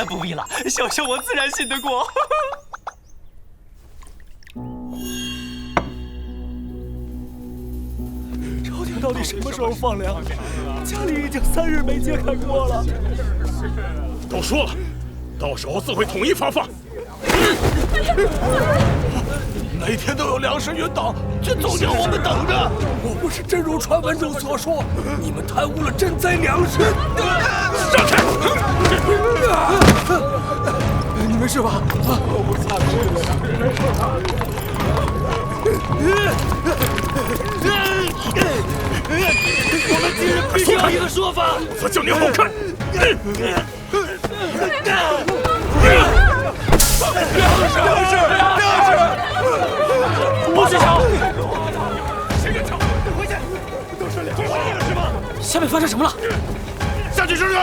不必了，萧兄我自然信得过。朝廷到底什么时候放粮？家里已经3日没揭开锅了。都说了，到时候自会统一发放。每天都有粮食运到，却总叫我们等着。我不是真如传闻中所说，你们贪污了赈灾粮食。让开！你没事吧？我们今日必须要一个说法。我叫你好看！不许抢！谁敢抢？回去！都是两坏了是吗？下面发生什么了？下去试试！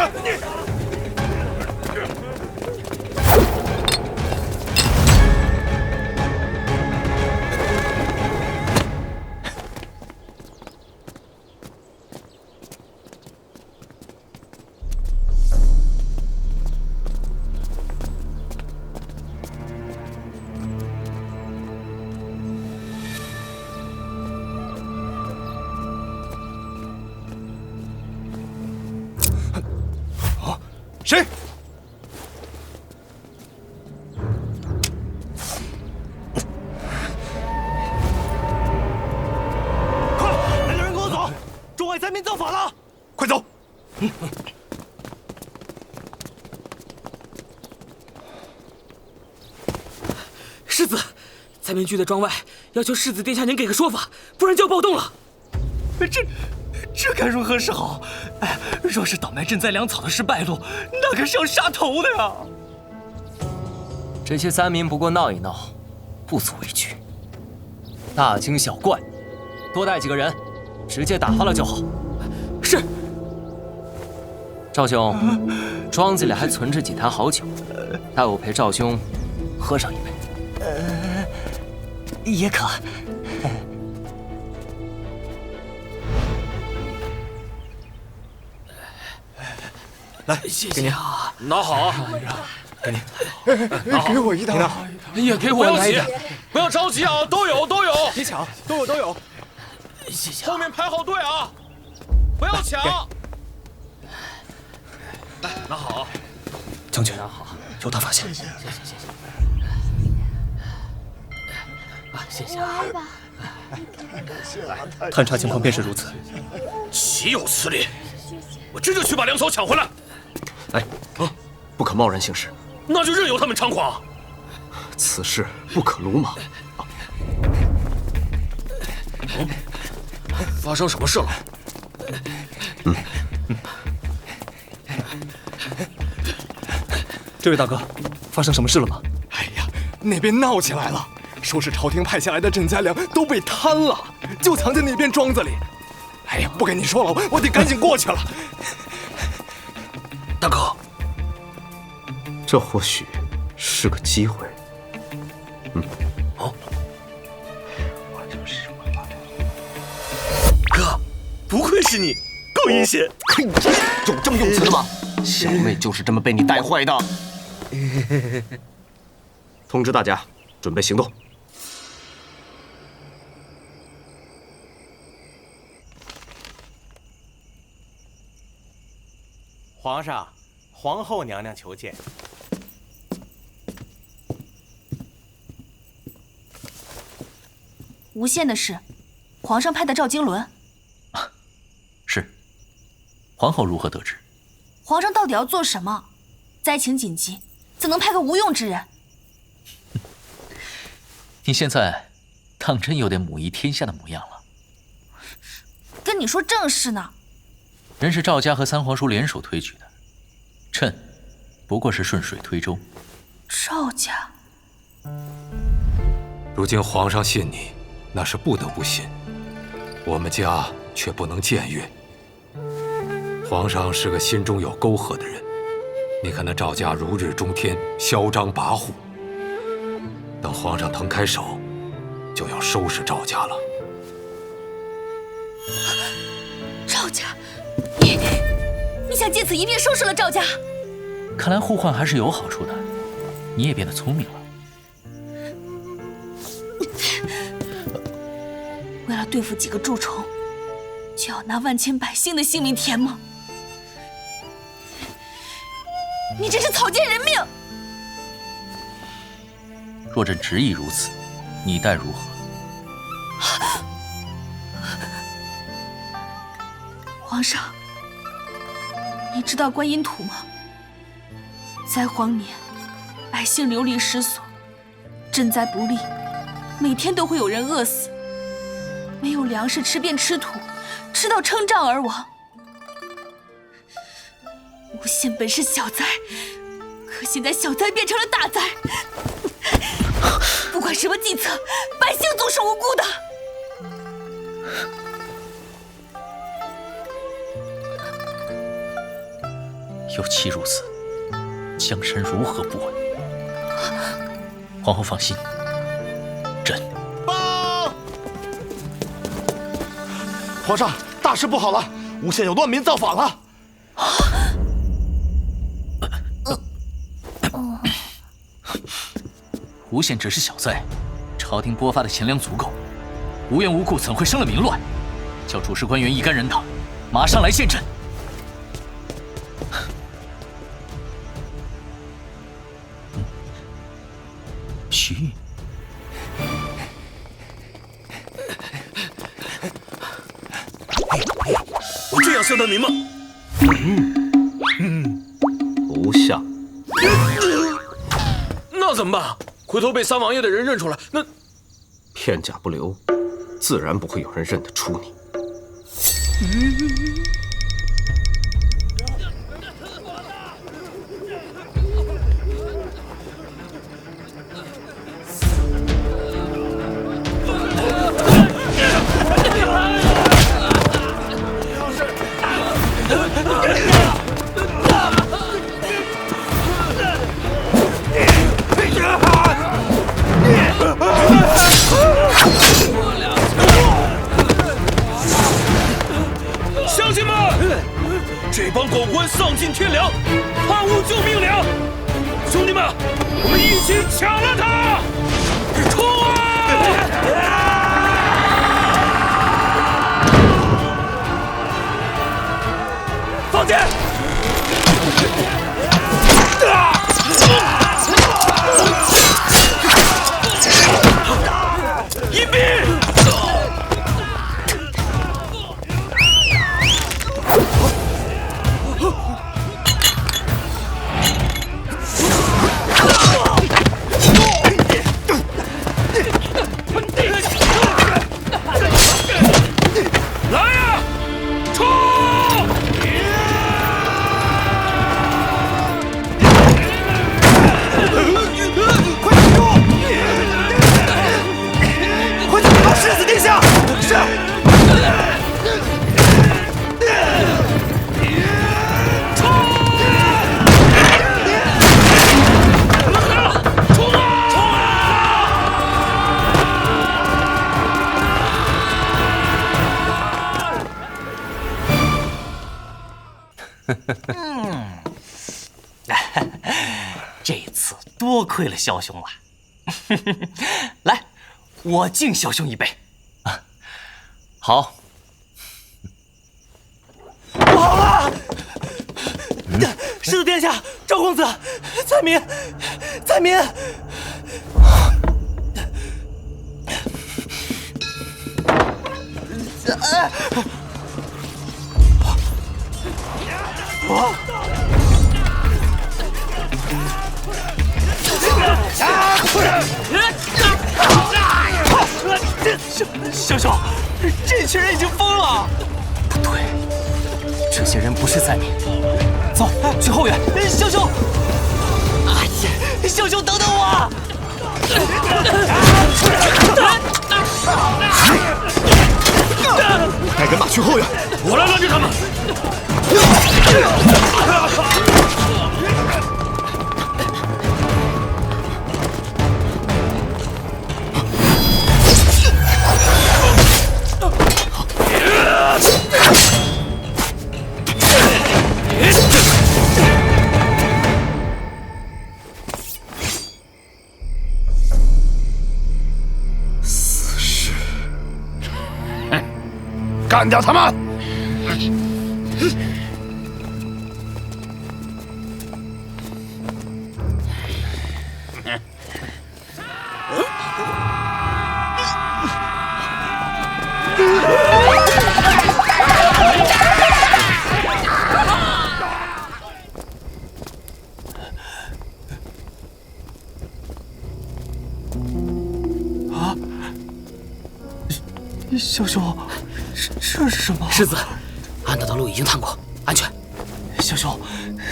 谁？快，来人跟我走！众位灾民造反了！快走！世子，灾民聚在庄外，要求世子殿下您给个说法，不然就要暴动了。这该如何是好？哎，若是倒卖赈灾粮草的是败露，那可是要杀头的呀！这些灾民不过闹一闹，不足为惧。大惊小怪，多带几个人，直接打发了就好。是。赵兄，庄子里还存着几坛好酒，待我陪赵兄喝上一杯。也可。来，谢谢啊！拿好，给你，给我一大，也给我来一点。不要着急啊，都有。别抢，都有。谢谢。后面排好队啊，不要抢。来，拿好。将军，拿好，有大发现。谢谢。啊，谢谢啊。探查情况便是如此。岂有此理！我这就去把粮草抢回来。哎，不可贸然行事。那就任由他们猖狂。此事不可鲁莽。发生什么事了？这位大哥，发生什么事了吗？哎呀，那边闹起来了，说是朝廷派下来的赈灾粮都被贪了，就藏在那边庄子里。哎呀，不跟你说了，我得赶紧过去了。大哥，这或许是个机会。哥，不愧是你，够义鲜。有这么用词的吗？小妹就是这么被你带坏的。通知大家，准备行动。皇上，皇后娘娘求见。无限的事，皇上派的赵经纶。是。皇后如何得知？皇上到底要做什么？灾情紧急，怎能派个无用之人？你现在当真有点母仪天下的模样了。跟你说正事呢。人是赵家和三皇叔联手推举的，朕不过是顺水推舟。赵家。如今皇上信你，那是不得不信，我们家却不能僭越。皇上是个心中有沟壑的人，你看那赵家如日中天，嚣张跋扈。等皇上腾开手，就要收拾赵家了。赵家，你想借此一并收拾了赵家？看来互换还是有好处的，你也变得聪明了。为了对付几个蛀虫，就要拿万千百姓的性命填吗？你这是草菅人命！若朕执意如此，你待如何？皇上，你知道观音土吗？灾荒年，百姓流离失所，赈灾不力，每天都会有人饿死，没有粮食吃便吃土，吃到撑胀而亡。无限本是小灾，可现在小灾变成了大灾。不管什么计策，百姓总是无辜的。有其如此，江山如何不稳？皇后放心，朕。皇上，大事不好了！无限有乱民造反了！无限只是小灾，朝廷拨发的钱粮足够，无缘无故怎会生了民乱？叫主事官员一干人等，马上来见朕。徐玉，我这样像难民吗？不像。那怎么办？回头被三王爷的人认出来，那片甲不留，自然不会有人认得出你。乡亲们，这帮狗官丧尽天良，叛误救命粮！兄弟们，我们一起抢了他！冲啊！放箭！一并！这次多亏了枭雄了。来，我敬枭雄一杯。好。不好了！是的，殿下，赵公子，在民，在民。枭雄，这群人已经疯了。不对，这些人不是灾民。走，去后院。枭雄，哎呀，枭雄，等等我！带人马去后院，我来拦住他们。死士，干掉他们！枭雄，这是什么？世子，安德的路已经探过，安全。枭雄，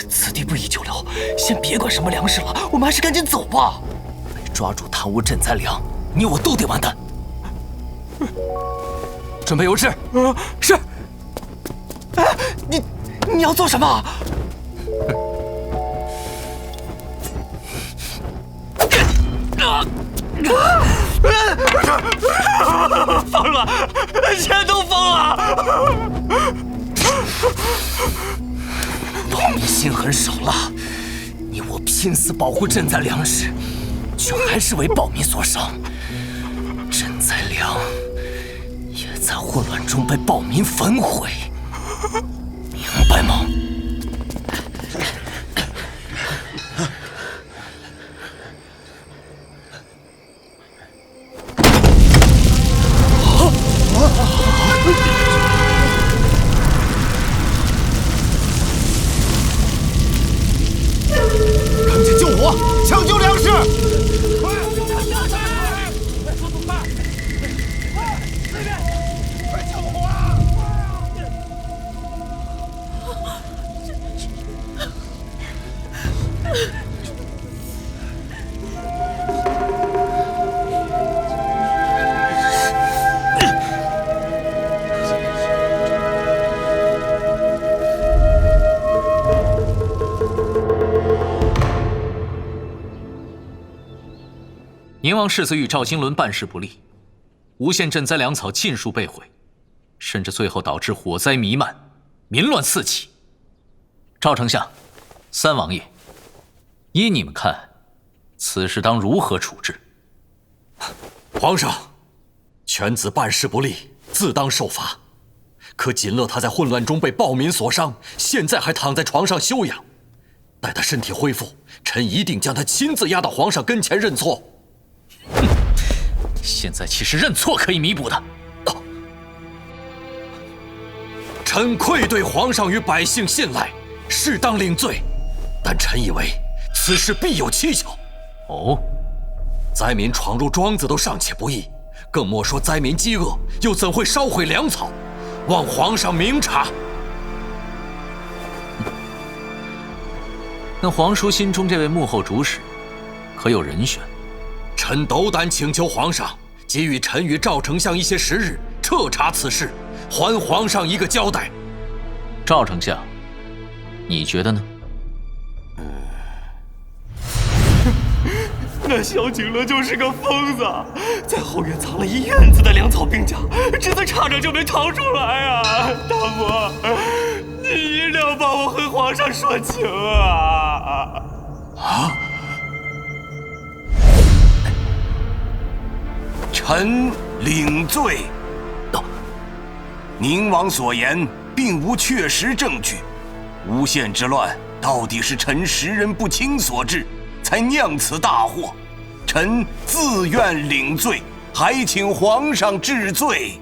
此地不宜久留，先别管什么粮食了，我们还是赶紧走吧。被抓住贪污赈灾粮，你我都得完蛋。准备油脂。是。哎，你要做什么？疯了，全都疯了！暴民心狠手辣，你我拼死保护赈灾粮食，却还是为暴民所伤。赈灾粮也在混乱中被暴民焚毁，明白吗？赶紧救火，抢救粮食！宁王世子与赵兴伦办事不力，无限赈灾粮草尽数被毁，甚至最后导致火灾弥漫，民乱四起。赵丞相、三王爷，依你们看，此事当如何处置？皇上，犬子办事不力，自当受罚。可锦乐他在混乱中被暴民所伤，现在还躺在床上休养。待他身体恢复，臣一定将他亲自押到皇上跟前认错。哼，现在岂是认错可以弥补的？臣愧对皇上与百姓信赖，适当领罪。但臣以为此事必有蹊跷。哦，灾民闯入庄子都尚且不易，更莫说灾民饥饿，又怎会烧毁粮草？望皇上明察。那皇叔心中这位幕后主使，可有人选？臣斗胆请求皇上给予臣与赵丞相一些时日，彻查此事，还皇上一个交代。赵丞相，你觉得呢？那萧景乐就是个疯子，在后院藏了一院子的粮草兵甲，这次差点就没逃出来啊！大伯，你一定要帮我和皇上说情啊！啊！臣领罪。宁王所言并无确实证据，诬陷之乱到底是臣识人不清所致，才酿此大祸。臣自愿领罪，还请皇上治罪。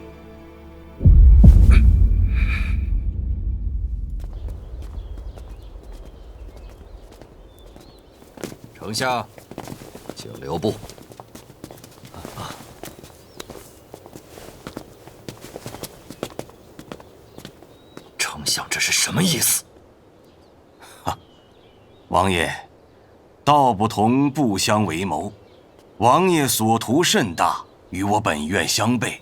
丞相，请留步。丞相，这是什么意思？王爷，道不同不相为谋。王爷所图甚大，与我本院相悖，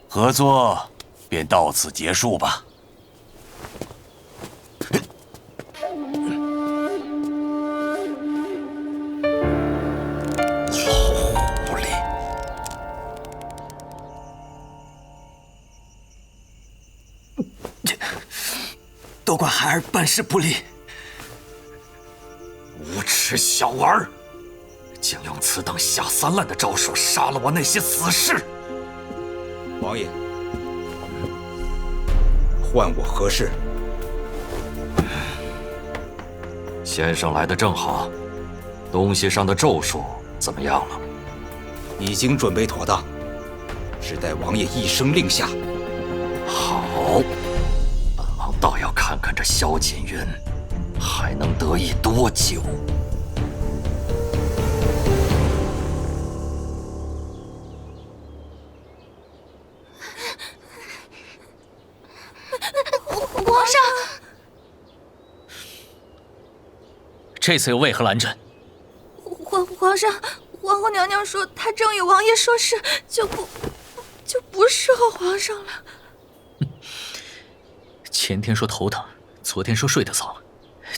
合作便到此结束吧。都怪孩儿办事不力，无耻小儿，竟用此等下三滥的招数杀了我那些死士！王爷，换我何事？先生来的正好，东西上的咒术怎么样了？已经准备妥当，只待王爷一声令下。好，本王倒要看看这萧锦云还能得意多久。皇上，这次又为何拦朕？皇上，皇后娘娘说她正与王爷说事，就不适合皇上了。前天说头疼，昨天说睡得早，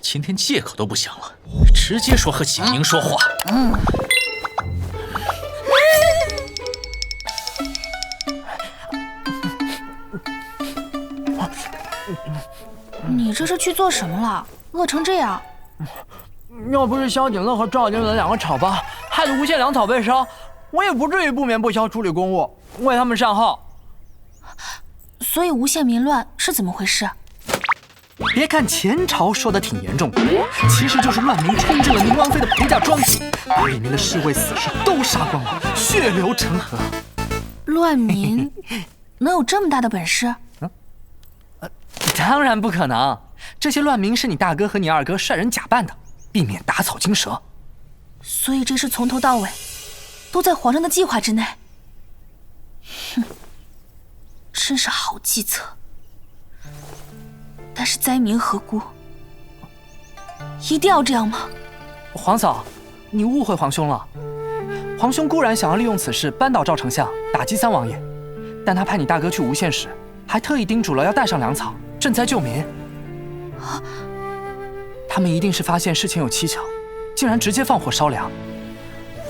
今天借口都不想了，直接说和景宁说话。你这是去做什么了？饿成这样！要不是萧景乐和赵景伦两个吵吧，害得无限粮草被烧，我也不至于不眠不休处理公务，为他们善后。所以无限民乱是怎么回事？别看前朝说的挺严重的，其实就是乱民冲进了宁王妃的陪嫁庄子，把里面的侍卫死士都杀光了，血流成河。乱民能有这么大的本事？当然不可能，这些乱民是你大哥和你二哥率人假扮的，避免打草惊蛇。所以这事从头到尾都在皇上的计划之内。哼，真是好计策。但是灾民何辜？一定要这样吗？皇嫂，你误会皇兄了。皇兄固然想要利用此事扳倒赵丞相，打击三王爷，但他派你大哥去吴县时，还特意叮嘱了要带上粮草，赈灾救民。他们一定是发现事情有蹊跷，竟然直接放火烧粮。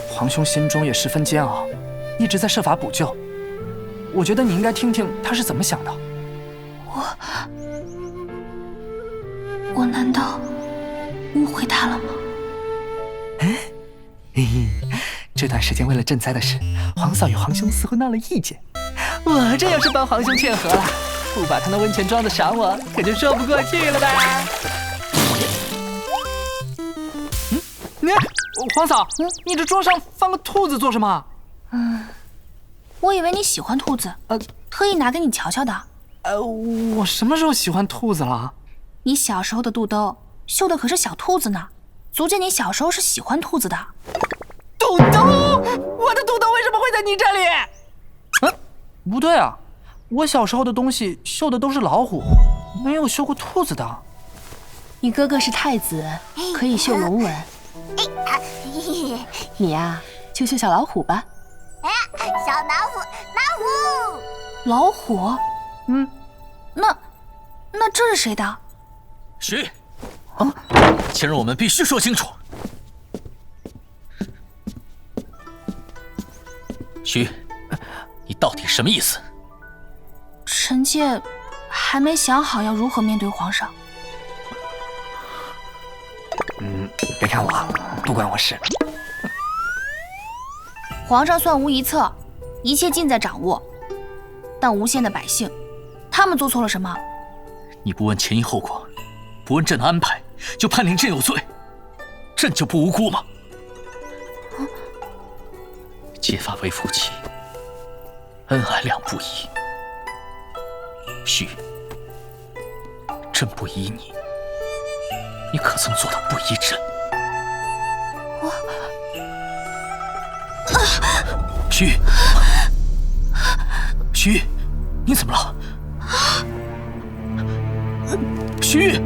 皇兄心中也十分煎熬，一直在设法补救。我觉得你应该听听他是怎么想的。我难道误会他了吗？这段时间为了赈灾的事，皇嫂与皇兄似乎闹了意见。我这要是帮皇兄劝和了，不把他那温泉庄子赏我，可就说不过去了吧？皇嫂，你这桌上放个兔子做什么？我以为你喜欢兔子，特意拿给你瞧瞧的。我什么时候喜欢兔子了？你小时候的肚兜绣的可是小兔子呢，足见你小时候是喜欢兔子的。肚兜？我的肚兜为什么会在你这里？不对啊，我小时候的东西绣的都是老虎，没有绣过兔子的。你哥哥是太子，可以绣龙纹。你呀，就绣小老虎吧。小老虎，老虎？那这是谁的？徐，今日我们必须说清楚。徐，你到底什么意思？臣妾还没想好要如何面对皇上。别看我，不关我事。皇上算无一策，一切尽在掌握。但无县的百姓，他们做错了什么？你不问前因后果，不问朕的安排，就判令朕有罪，朕就不无辜吗？结发为夫妻，恩爱两不疑。许，朕不依你，你可曾做到不依朕？许，许，你怎么了？许。